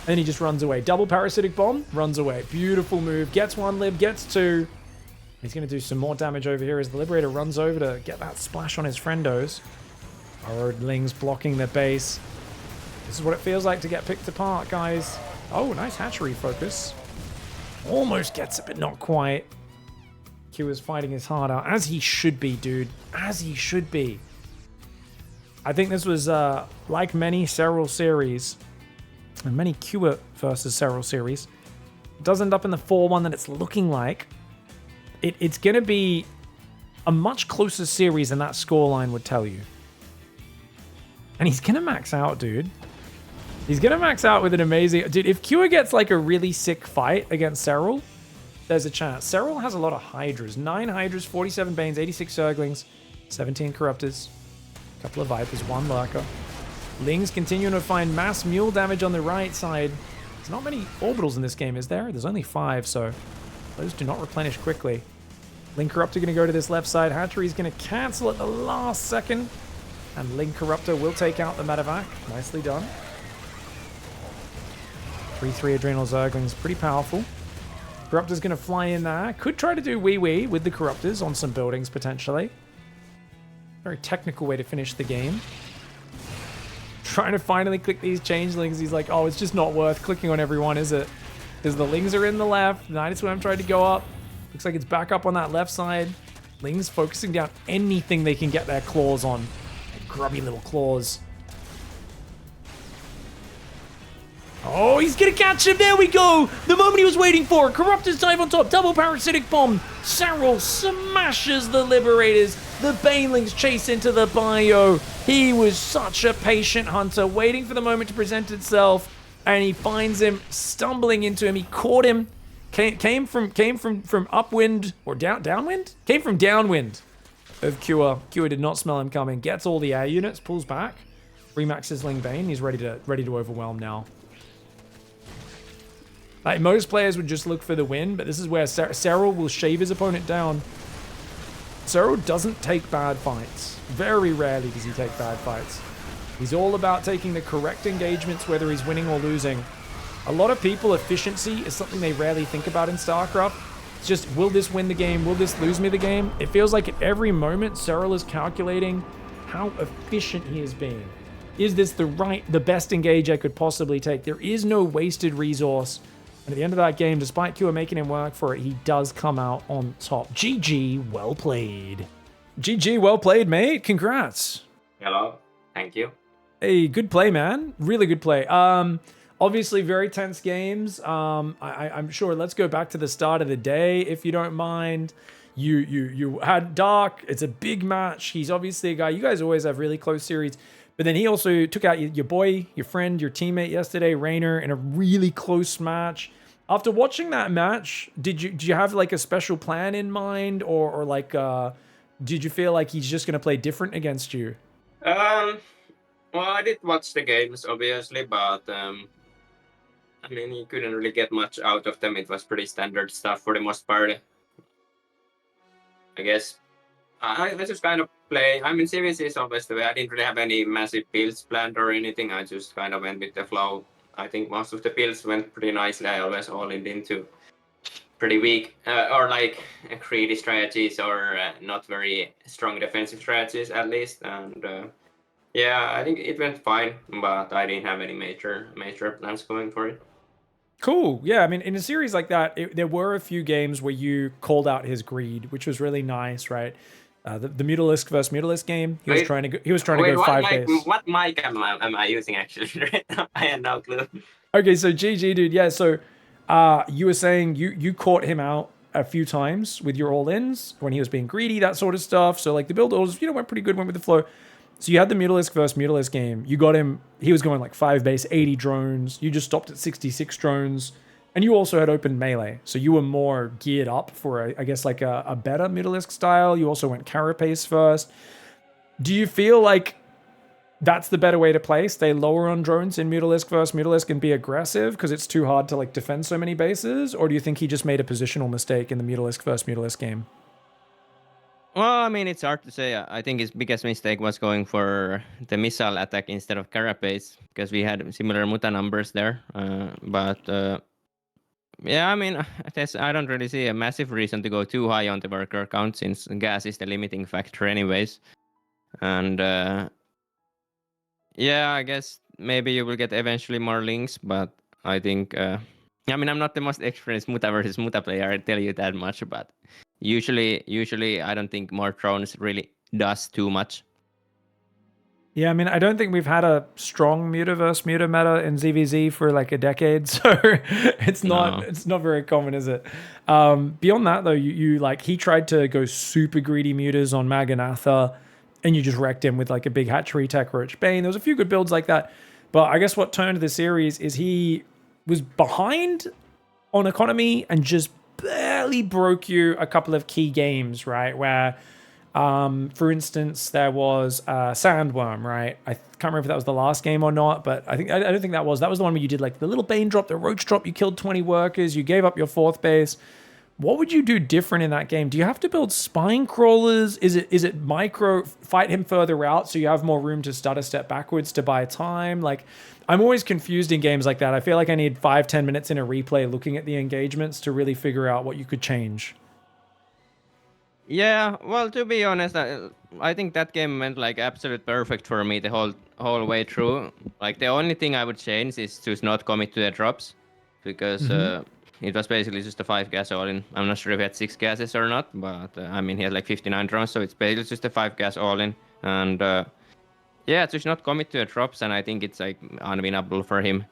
[SPEAKER 1] then he just runs away. Double Parasitic Bomb, runs away. Beautiful move. Gets 1 lib, gets 2. He's going to do some more damage over here as the Liberator runs over to get that splash on his friendos. Borrowed Lings blocking the base. This is what it feels like to get picked apart, guys. Oh, nice hatchery focus. Almost gets it, but not quite. Q is fighting his heart out, as he should be, dude. As he should be. I think this was, like many Serral series, and many Kua versus Serral series, it does end up in the 4-1 that it's looking like. It's going to be a much closer series than that scoreline would tell you. And he's going to max out, dude. He's going to max out with an amazing... Dude, if Kua gets like a really sick fight against Serral, there's a chance. Serral has a lot of Hydras. 9 Hydras, 47 Banes, 86 Zerglings, 17 Corruptors, a couple of Vipers, 1 Lurker. Lings continuing to find mass mule damage on the right side. There's not many orbitals in this game, is there? There's only 5, so those do not replenish quickly. Ling Corruptor going to go to this left side. Hatchery's going to cancel at the last second. And Ling Corruptor will take out the Medevac. Nicely done. 3/3 Adrenal Zerglings, pretty powerful. Corruptor's going to fly in there. Could try to do wee-wee with the Corruptors on some buildings, potentially. Very technical way to finish the game. Trying to finally click these changelings. He's like, oh, it's just not worth clicking on everyone, is it? Because the Lings are in the left. Night Swim tried to go up. Looks like it's back up on that left side. Lings focusing down anything they can get their claws on. Grubby little claws. Oh, he's gonna catch him. There we go. The moment he was waiting for. Corruptor's dive on top. Double parasitic bomb. Serrel smashes the Liberators. The Banelings chase into the bio. He was such a patient hunter, waiting for the moment to present itself, and he finds him, stumbling into him. He caught him. Came from upwind or downwind. Came from downwind of Cure. Cure did not smell him coming. Gets all the air units. Pulls back. Remaxes Ling Bane. He's ready to overwhelm now. Like, most players would just look for the win, but this is where Serel will shave his opponent down. Serel doesn't take bad fights. Very rarely does he take bad fights. He's all about taking the correct engagements, whether he's winning or losing. A lot of people, efficiency is something they rarely think about in StarCraft. It's just, will this win the game? Will this lose me the game? It feels like at every moment, Serel is calculating how efficient he is being. Is this the best engage I could possibly take? There is no wasted resource. And at the end of that game, despite Cure making him work for it, he does come out on top. GG, well played. GG, well played, mate. Congrats.
[SPEAKER 2] Hello. Thank you.
[SPEAKER 1] Hey, good play, man. Really good play. Obviously, very tense games. I'm sure. Let's go back to the start of the day, if you don't mind. You had Dark. It's a big match. He's obviously a guy. You guys always have really close series. But then he also took out your boy, your friend, your teammate yesterday, Rainer, in a really close match. After watching that match, did you have like a special plan in mind, or like did you feel like he's just gonna play different against you?
[SPEAKER 2] Well, I did watch the games obviously, but I mean, you couldn't really get much out of them. It was pretty standard stuff for the most part. I guess I just kind of play. I mean, CVC is always the way. I didn't really have any massive builds planned or anything. I just kind of went with the flow. I think most of the builds went pretty nicely. I always all into pretty weak or like greedy strategies or not very strong defensive strategies at least. And yeah, I think it went fine, but I didn't have any major plans going for it.
[SPEAKER 1] Cool. Yeah, I mean, in a series like that, there were a few games where you called out his greed, which was really nice, right? The Mutalisk versus Mutalisk game, he was trying to go 5 days.
[SPEAKER 2] What mic am I using actually right now? I had no clue.
[SPEAKER 1] Okay, so GG, dude. Yeah, so you were saying you caught him out a few times with your all-ins when he was being greedy, that sort of stuff. So like the build orders, went pretty good, went with the flow. So you had the Mutalisk versus Mutalisk game. You got him. He was going like 5 base, 80 drones. You just stopped at 66 drones. And you also had open melee. So you were more geared up for, I guess, like a better Mutalisk style. You also went Carapace first. Do you feel like that's the better way to play? Stay lower on drones in Mutalisk versus Mutalisk and be aggressive because it's too hard to like defend so many bases? Or do you think he just made a positional mistake in the Mutalisk versus Mutalisk game?
[SPEAKER 3] Well, I mean, it's hard to say. I think his biggest mistake was going for the missile attack instead of Carapace because we had similar muta numbers there. Yeah, I mean, I don't really see a massive reason to go too high on the worker count since gas is the limiting factor anyways. And yeah, I guess maybe you will get eventually more links, but I think, I mean, I'm not the most experienced muta versus muta player, I tell you that much, but usually I don't think more drones really does too much.
[SPEAKER 1] Yeah, I mean, I don't think we've had a strong muta versus muta meta in ZvZ for like a decade, so it's not very common, is it? Beyond that, though, you like he tried to go super greedy mutas on Maganatha, and you just wrecked him with like a big hatchery tech roach bane. There was a few good builds like that, but I guess what turned the series is he was behind on economy and just barely broke you a couple of key games, right? Where for instance, there was Sandworm, right? I can't remember if that was the last game or not, but I don't think that was. That was the one where you did like the little Bane drop, the Roach drop, you killed 20 workers, you gave up your 4th base. What would you do different in that game? Do you have to build spine crawlers? Is it micro, fight him further out so you have more room to start a step backwards to buy time? Like, I'm always confused in games like that. I feel like I need 5-10 minutes in a replay looking at the engagements to really figure out what you could change.
[SPEAKER 3] Yeah, well, to be honest, I think that game went like absolute perfect for me the whole way through. Like the only thing I would change is to not commit to the drops, because it was basically just a 5 gas all-in. I'm not sure if he had 6 gases or not, but I mean he had like 59 drones, so it's basically just a 5 gas all-in. And yeah, just not commit to the drops, and I think it's like unwinnable for him.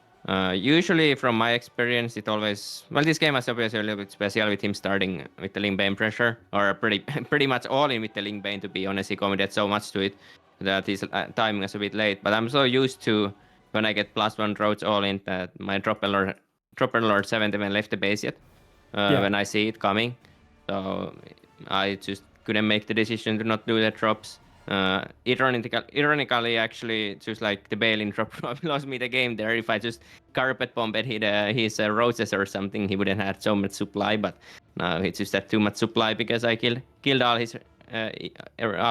[SPEAKER 3] Usually, from my experience, it always this game was obviously a little bit special with him starting with the Link Bane pressure, or pretty pretty much all in with the Link Bane. To be honest, he committed so much to it that his timing was a bit late. But I'm so used to when I get +1 roads all in that my Dropper Lord 7 even left the base yet when I see it coming. So I just couldn't make the decision to not do the drops. Ironically, actually, just like the Balin drop lost me the game there. If I just carpet bombed his roses or something, he wouldn't have so much supply. But no, he just had too much supply because I killed all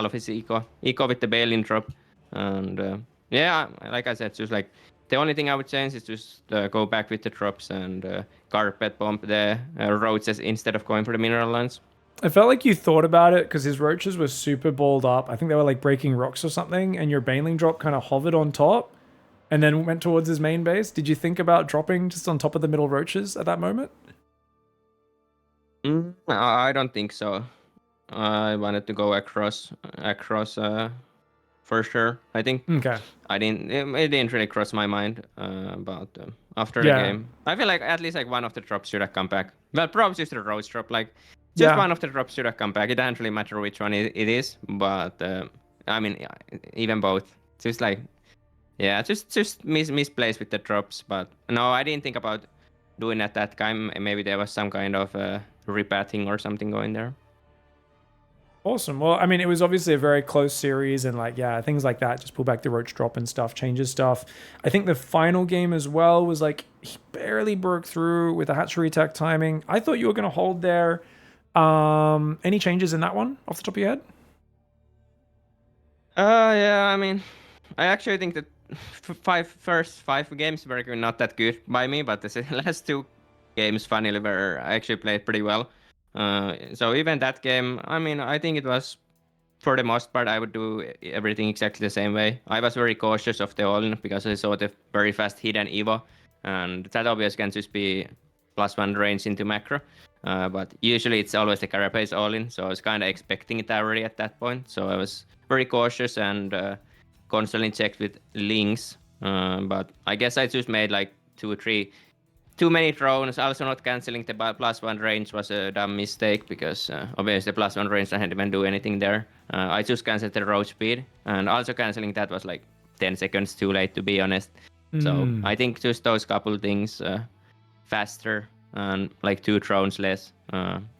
[SPEAKER 3] of his eco with the Balin drop. And yeah, like I said, just like the only thing I would change is just go back with the drops and carpet bomb the roses instead of going for the mineral lands.
[SPEAKER 1] I felt like you thought about it because his roaches were super balled up. I think they were like breaking rocks or something, and your Baneling drop kind of hovered on top and then went towards his main base. Did you think about dropping just on top of the middle roaches at that moment?
[SPEAKER 3] I don't think so. I wanted to go across for sure. I think
[SPEAKER 1] Okay.
[SPEAKER 3] it didn't really cross my mind about after the game. I feel like at least like one of the drops should have come back. Well, probably just the rose drop, like just one of the drops should have come back. It doesn't really matter which one it is, but I mean even both. Just like just misplaced with the drops. But no, I didn't think about doing at that time. Maybe there was some kind of repathing or something going there.
[SPEAKER 1] Awesome. Well, I mean, it was obviously a very close series, and like, yeah, things like that, just pull back the roach drop and stuff, changes stuff. I think the final game as well was like, he barely broke through with the hatchery attack timing. I thought you were going to hold there. Any changes in that one off the top of your head?
[SPEAKER 3] Yeah, I mean, I actually think that first five games were not that good by me, but the last 2 games finally were I actually played pretty well. So even that game, I mean, I think it was, for the most part, I would do everything exactly the same way. I was very cautious of the all-in because I saw the very fast hidden Evo, and that obviously can just be +1 range into macro. But usually it's always the carapace all-in, so I was kind of expecting it already at that point. So I was very cautious and constantly checked with links. But I guess I just made like 2 or 3 too many drones. Also not canceling the +1 range was a dumb mistake because obviously the +1 range I didn't even do anything there. I just canceled the road speed, and also canceling that was like 10 seconds too late, to be honest. So I think just those couple things faster and like 2 drones less.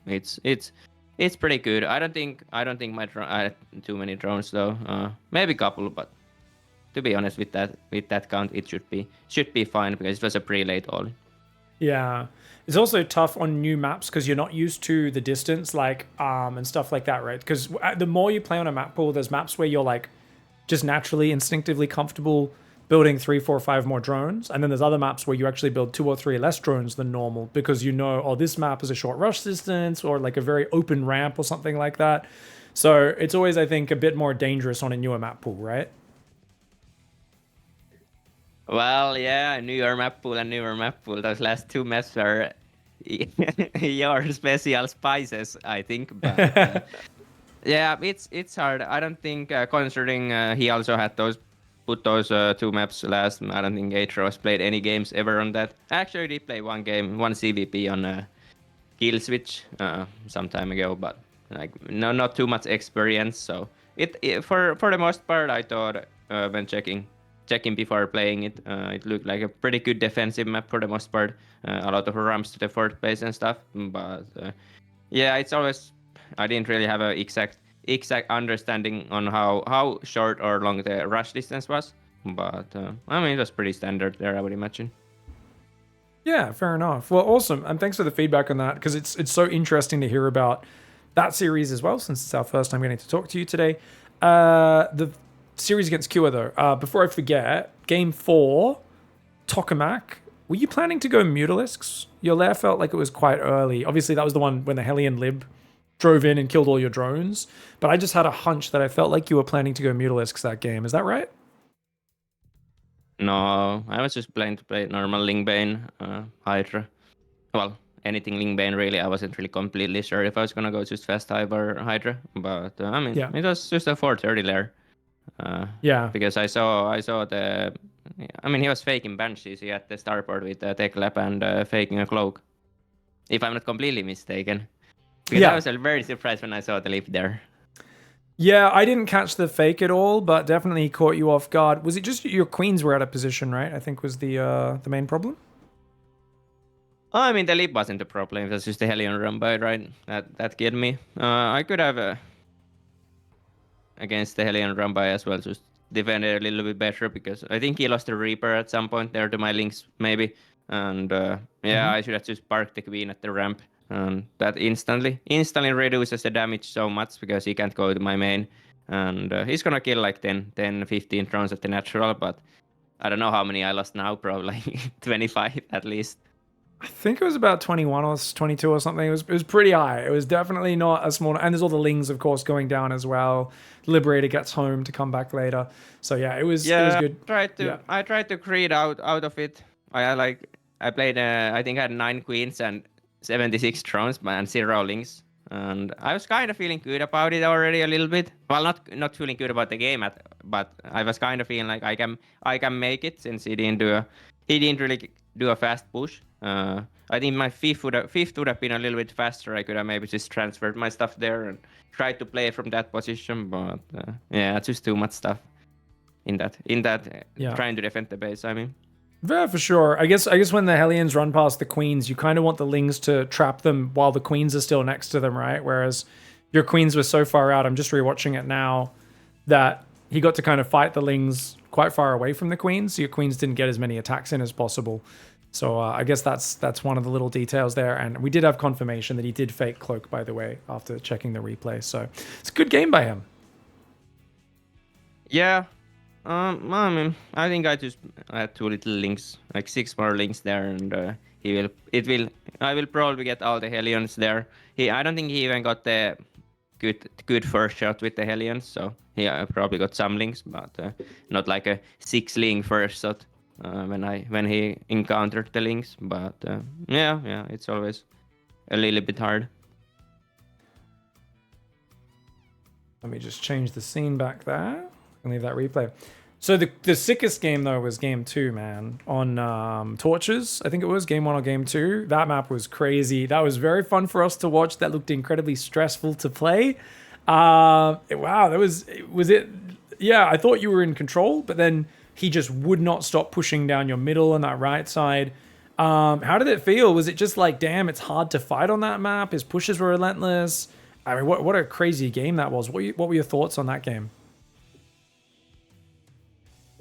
[SPEAKER 3] It's pretty good. I don't think I had too many drones though. Maybe a couple, but to be honest with that count, it should be fine because it was a pretty late all.
[SPEAKER 1] Yeah. It's also tough on new maps because you're not used to the distance, like and stuff like that, right? Because the more you play on a map pool, there's maps where you're like just naturally, instinctively comfortable building 3, 4, 5 more drones, and then there's other maps where you actually build 2 or 3 less drones than normal because you know, oh, this map is a short rush distance or like a very open ramp or something like that. So it's always, I think, a bit more dangerous on a newer map pool, right?
[SPEAKER 3] Well, yeah, newer map pool. Those last 2 maps were your special spices, I think. But yeah, it's hard. I don't think, considering he also had put those 2 maps last. I don't think Atros played any games ever on that. Actually, did play one CVP on Kill Switch some time ago, but like not too much experience. So it for the most part, I thought when checking before playing it, it looked like a pretty good defensive map for the most part. A lot of ramps to the fourth base and stuff. But yeah, it's always, I didn't really have a exact understanding on how short or long the rush distance was. But I mean, it was pretty standard there, I would imagine.
[SPEAKER 1] Yeah, fair enough. Well, awesome. And thanks for the feedback on that, because it's so interesting to hear about that series as well, since it's our first time getting to talk to you today. The series against Kua, though, before I forget, Game 4, Tokamak, were you planning to go Mutalisks? Your lair felt like it was quite early. Obviously, that was the one when the Hellion Lib drove in and killed all your drones. But I just had a hunch that I felt like you were planning to go Mutalisks that game. Is that right?
[SPEAKER 3] No, I was just planning to play normal Lingbane, Hydra. Well, anything Lingbane really. I wasn't really completely sure if I was gonna go just Fast Hive or Hydra. But I mean, It was just a 430 lair.
[SPEAKER 1] Yeah.
[SPEAKER 3] Because I saw the I mean, he was faking Banshees at the starboard with a tech lab and faking a cloak. If I'm not completely mistaken. Because I was very surprised when I saw the leap there.
[SPEAKER 1] Yeah, I didn't catch the fake at all, but definitely caught you off guard. Was it just your queens were out of position, right? I think was the main problem.
[SPEAKER 3] I mean, the leap wasn't a problem. It was just the Hellion Rumble, right? That killed me. I could have against the Hellion Rumble as well, just defended a little bit better because I think he lost the Reaper at some point there to my links, maybe. And I should have just parked the Queen at the ramp. And that instantly reduces the damage so much because he can't go to my main. And he's gonna kill like 10, 15 rounds at the natural, but I don't know how many I lost now, probably like 25 at least.
[SPEAKER 1] I think it was about 21 or 22 or something. It was pretty high. It was definitely not a small. And there's all the Lings, of course, going down as well. Liberator gets home to come back later. So yeah, it was good.
[SPEAKER 3] I tried to create out of it. I played. I think I had 9 queens and 76 thrones and 0 Lings. And I was kind of feeling good about it already a little bit. Well, not feeling good about the game, but I was kind of feeling like I can make it since he didn't really do a fast push. I think my fifth would have been a little bit faster. I could have maybe just transferred my stuff there and tried to play from that position, but just too much stuff in that trying to defend the base. I mean,
[SPEAKER 1] yeah, for sure. I guess when the Hellions run past the queens, you kind of want the Lings to trap them while the queens are still next to them, right? Whereas your queens were so far out. I'm just rewatching it now that he got to kind of fight the Lings quite far away from the queens, so your queens didn't get as many attacks in as possible. So I guess that's one of the little details there. And we did have confirmation that he did fake cloak, by the way, after checking the replay. So it's a good game by him.
[SPEAKER 3] Yeah. I mean, I think I just had 2 little links, like 6 more links there, and I will probably get all the Hellions there. I don't think he even got the good first shot with the Hellions, so he probably got some links, but not like a 6 link first shot. When he encountered the links, but it's always a little bit hard.
[SPEAKER 1] Let me just change the scene back there and leave that replay. So the sickest game though was game 2, man, on Torches. I think it was game 1 or game 2. That map was crazy. That was very fun for us to watch. That looked incredibly stressful to play. Wow, that was it. Yeah, I thought you were in control, but then he just would not stop pushing down your middle and that right side. How did it feel? Was it just like, damn, it's hard to fight on that map? His pushes were relentless. I mean, what a crazy game that was. What were your thoughts on that game?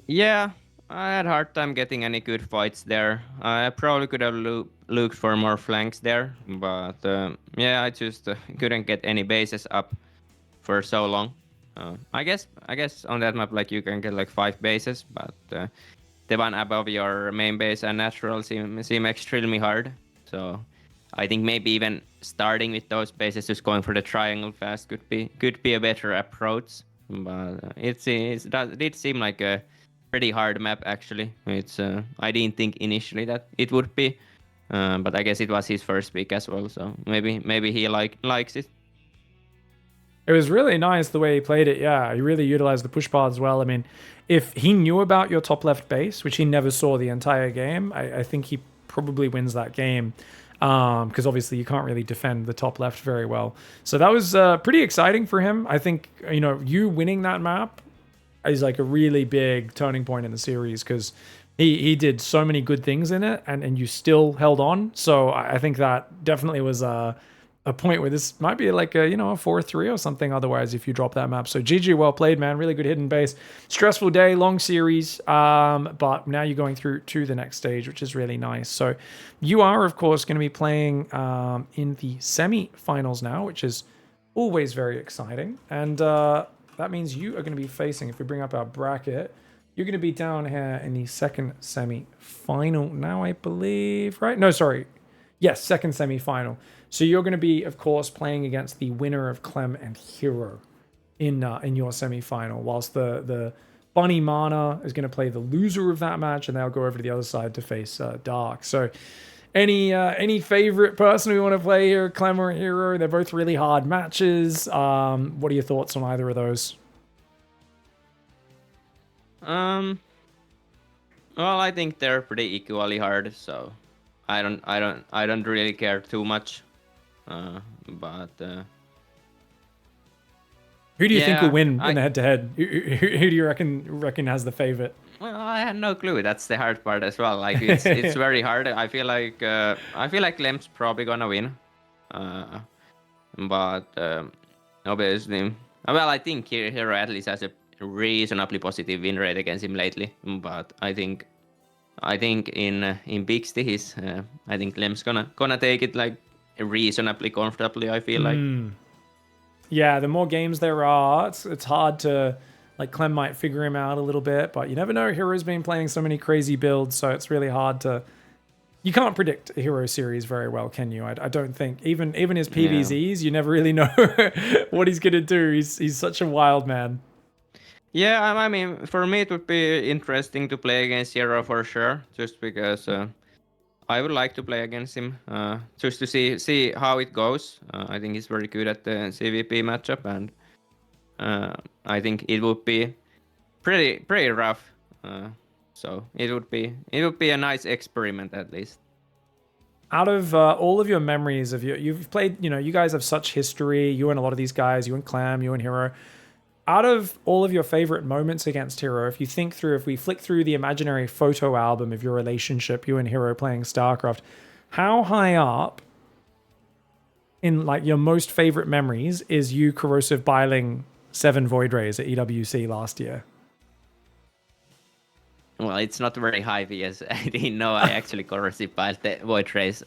[SPEAKER 1] Yeah,
[SPEAKER 3] I had a hard time getting any good fights there. I probably could have looked for more flanks there, but I just couldn't get any bases up for so long. I guess on that map, like, you can get like 5 bases, but the one above your main base and natural seem extremely hard. So I think maybe even starting with those bases, just going for the triangle fast could be a better approach. But it did seem like a pretty hard map actually. It's I didn't think initially that it would be, but I guess it was his first pick as well. So maybe he likes it.
[SPEAKER 1] It was really nice the way he played it. Yeah, he really utilized the push paths well. I mean, if he knew about your top left base, which he never saw the entire game, I think he probably wins that game. Because obviously you can't really defend the top left very well. So that was pretty exciting for him. I think, you winning that map is like a really big turning point in the series because he did so many good things in it and you still held on. So I think that definitely was a point where this might be like a 4-3 or something otherwise if you drop that map. So GG, well played, man. Really good hidden base. Stressful day, long series, but now you're going through to the next stage, which is really nice. So you are, of course, going to be playing in the semi-finals now, which is always very exciting. And that means you are going to be facing, if we bring up our bracket, you're going to be down here in the second semi-final now, I believe, right? No, sorry. Yes, second semi-final. So you're going to be, of course, playing against the winner of Clem and Hero in your semi-final, whilst the Bunny Mana is going to play the loser of that match, and they'll go over to the other side to face Dark. So any favorite person we want to play here, Clem or Hero? They're both really hard matches. What are your thoughts on either of those?
[SPEAKER 3] Well, I think they're pretty equally hard, so I don't really care too much. But
[SPEAKER 1] Who do you think will
[SPEAKER 3] yeah,
[SPEAKER 1] win in the head-to-head? Who do you reckon has the favorite?
[SPEAKER 3] well, I had no clue. That's the hard part as well. Like it's very hard. I feel like Lem's probably gonna win. Uh, but obviously, well, I think Hero at least has a reasonably positive win rate against him lately. But I think in Big he's I think Lem's gonna take it like reasonably comfortably. I feel like.
[SPEAKER 1] Yeah, the more games there are, it's hard to, like, Clem might figure him out a little bit, but you never know. Hero's been playing so many crazy builds, so it's really hard to. You can't predict a Hero series very well, can you? I don't think. Even his PvZs, you never really know what he's gonna do. He's such a wild man.
[SPEAKER 3] Yeah, I mean, for me it would be interesting to play against Hero for sure, just because I would like to play against him, just to see how it goes. I think he's very good at the CVP matchup, and I think it would be pretty rough. So it would be a nice experiment at least.
[SPEAKER 1] Out of all of your memories of you've played, you guys have such history. You and a lot of these guys, you and Clam, you and Hero. Out of all of your favorite moments against Hero, if we flick through the imaginary photo album of your relationship, you and Hero playing StarCraft, how high up in, like, your most favorite memories is you corrosive biling 7 Void Rays at EWC last year?
[SPEAKER 3] Well, it's not very high because I didn't know I actually corrosive piled the Void Rays.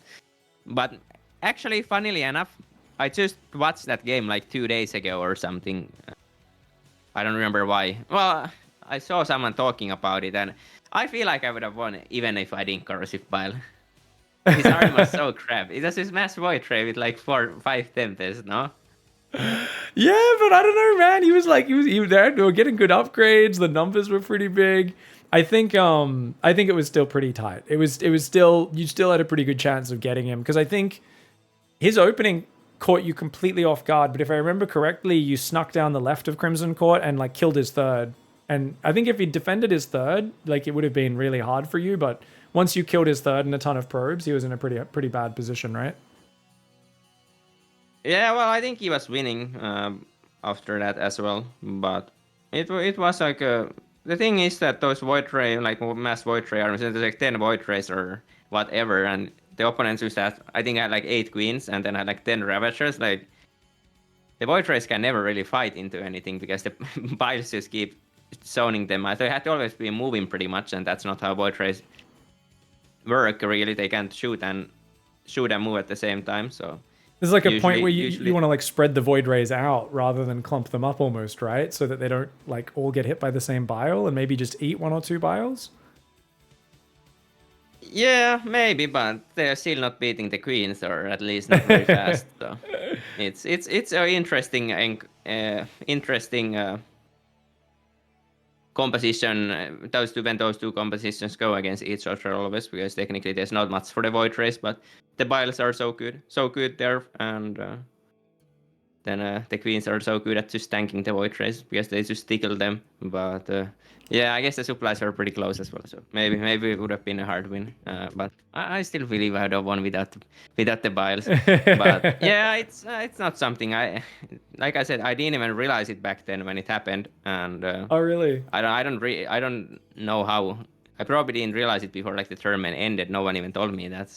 [SPEAKER 3] But actually, funnily enough, I just watched that game like 2 days ago or something. I don't remember why. Well, I saw someone talking about it, and I feel like I would have won even if I didn't corrosive pile. His arm was so crap. It was his mass Void Ray with like 4-5 tempers, no?
[SPEAKER 1] Yeah, but I don't know, man. He was there. They were getting good upgrades. The numbers were pretty big. I think it was still pretty tight. It was still, you still had a pretty good chance of getting him, because I think his opening caught you completely off guard. But if I remember correctly, you snuck down the left of Crimson Court and, like, killed his third. And I think if he defended his third, like, it would have been really hard for you. But once you killed his third and a ton of probes, he was in a pretty bad position, right?
[SPEAKER 3] Yeah, well, I think he was winning after that as well. But it was like the thing is that those Void Ray, like mass Void Ray armies, there's like 10 Void Rays or whatever, and the opponents used that, I think I had like 8 queens and then I had like 10 Ravagers. Like, the Void Rays can never really fight into anything because the biles just keep zoning them. So they had to always be moving pretty much, and that's not how Void Rays work really. They can't shoot and move at the same time, so...
[SPEAKER 1] There's like a point where you want to, like, spread the Void Rays out rather than clump them up almost, right? So that they don't, like, all get hit by the same bile, and maybe just eat 1 or 2 biles?
[SPEAKER 3] Yeah, maybe, but they're still not beating the queens, or at least not very fast. So it's an interesting composition. When those two compositions go against each other always, because technically there's not much for the Void Rays, but the biles are so good there, and then the queens are so good at just tanking the Void Rays because they just tickle them. But yeah, I guess the supplies are pretty close as well, so maybe it would have been a hard win. But I still believe I would have won without the biles. But yeah, it's not something like I said, I didn't even realize it back then when it happened, and
[SPEAKER 1] Oh, really?
[SPEAKER 3] I don't know how. I probably didn't realize it before like the tournament ended. No one even told me that.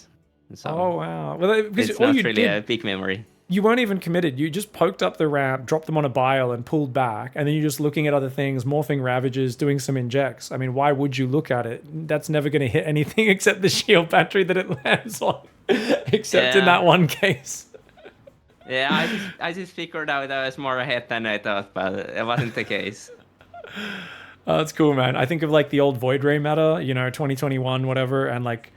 [SPEAKER 3] So
[SPEAKER 1] Oh, wow. Well, because
[SPEAKER 3] it's
[SPEAKER 1] all
[SPEAKER 3] not
[SPEAKER 1] you
[SPEAKER 3] really
[SPEAKER 1] did,
[SPEAKER 3] a big memory.
[SPEAKER 1] you weren't even committed. You just poked up the ramp, dropped them on a bile, and pulled back. And then you're just looking at other things, morphing Ravages, doing some injects. I mean, why would you look at it? That's never going to hit anything except the shield battery that it lands on. Except in that one case.
[SPEAKER 3] Yeah, I just figured out I was more ahead than I thought, but it wasn't the case.
[SPEAKER 1] Oh, that's cool, man. I think of, like, the old Void Ray meta, 2021, whatever, and, like,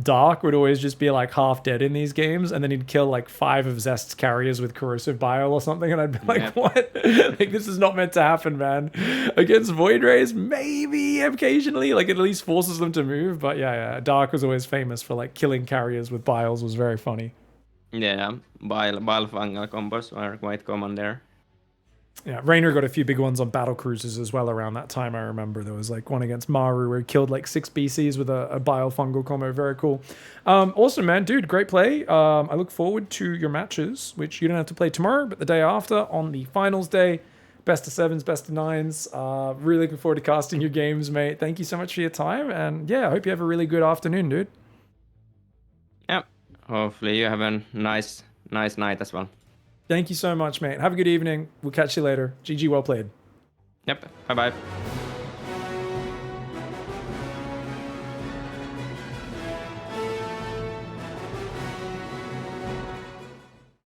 [SPEAKER 1] Dark would always just be, like, half dead in these games, and then he'd kill, like, 5 of Zest's carriers with corrosive bile or something, and I'd be like, what? Like, this is not meant to happen, man. Against Void Rays, maybe occasionally, like, it at least forces them to move, but yeah, Dark was always famous for, like, killing carriers with biles. Was very funny.
[SPEAKER 3] Yeah, bile fungal combos are quite common there.
[SPEAKER 1] Yeah, Rainer got a few big ones on battle cruisers as well around that time. I remember there was like one against Maru where he killed like 6 BCs with a biofungal combo. Very cool. Awesome, man. Dude, great play. I look forward to your matches, which you don't have to play tomorrow, but the day after on the finals day. Best of 7s, best of 9s. Really looking forward to casting your games, mate. Thank you so much for your time. And yeah, I hope you have a really good afternoon, dude.
[SPEAKER 3] Yeah. Hopefully you have a nice night as well.
[SPEAKER 1] Thank you so much, mate. Have a good evening. We'll catch you later. GG, well played.
[SPEAKER 3] Yep. Bye-bye.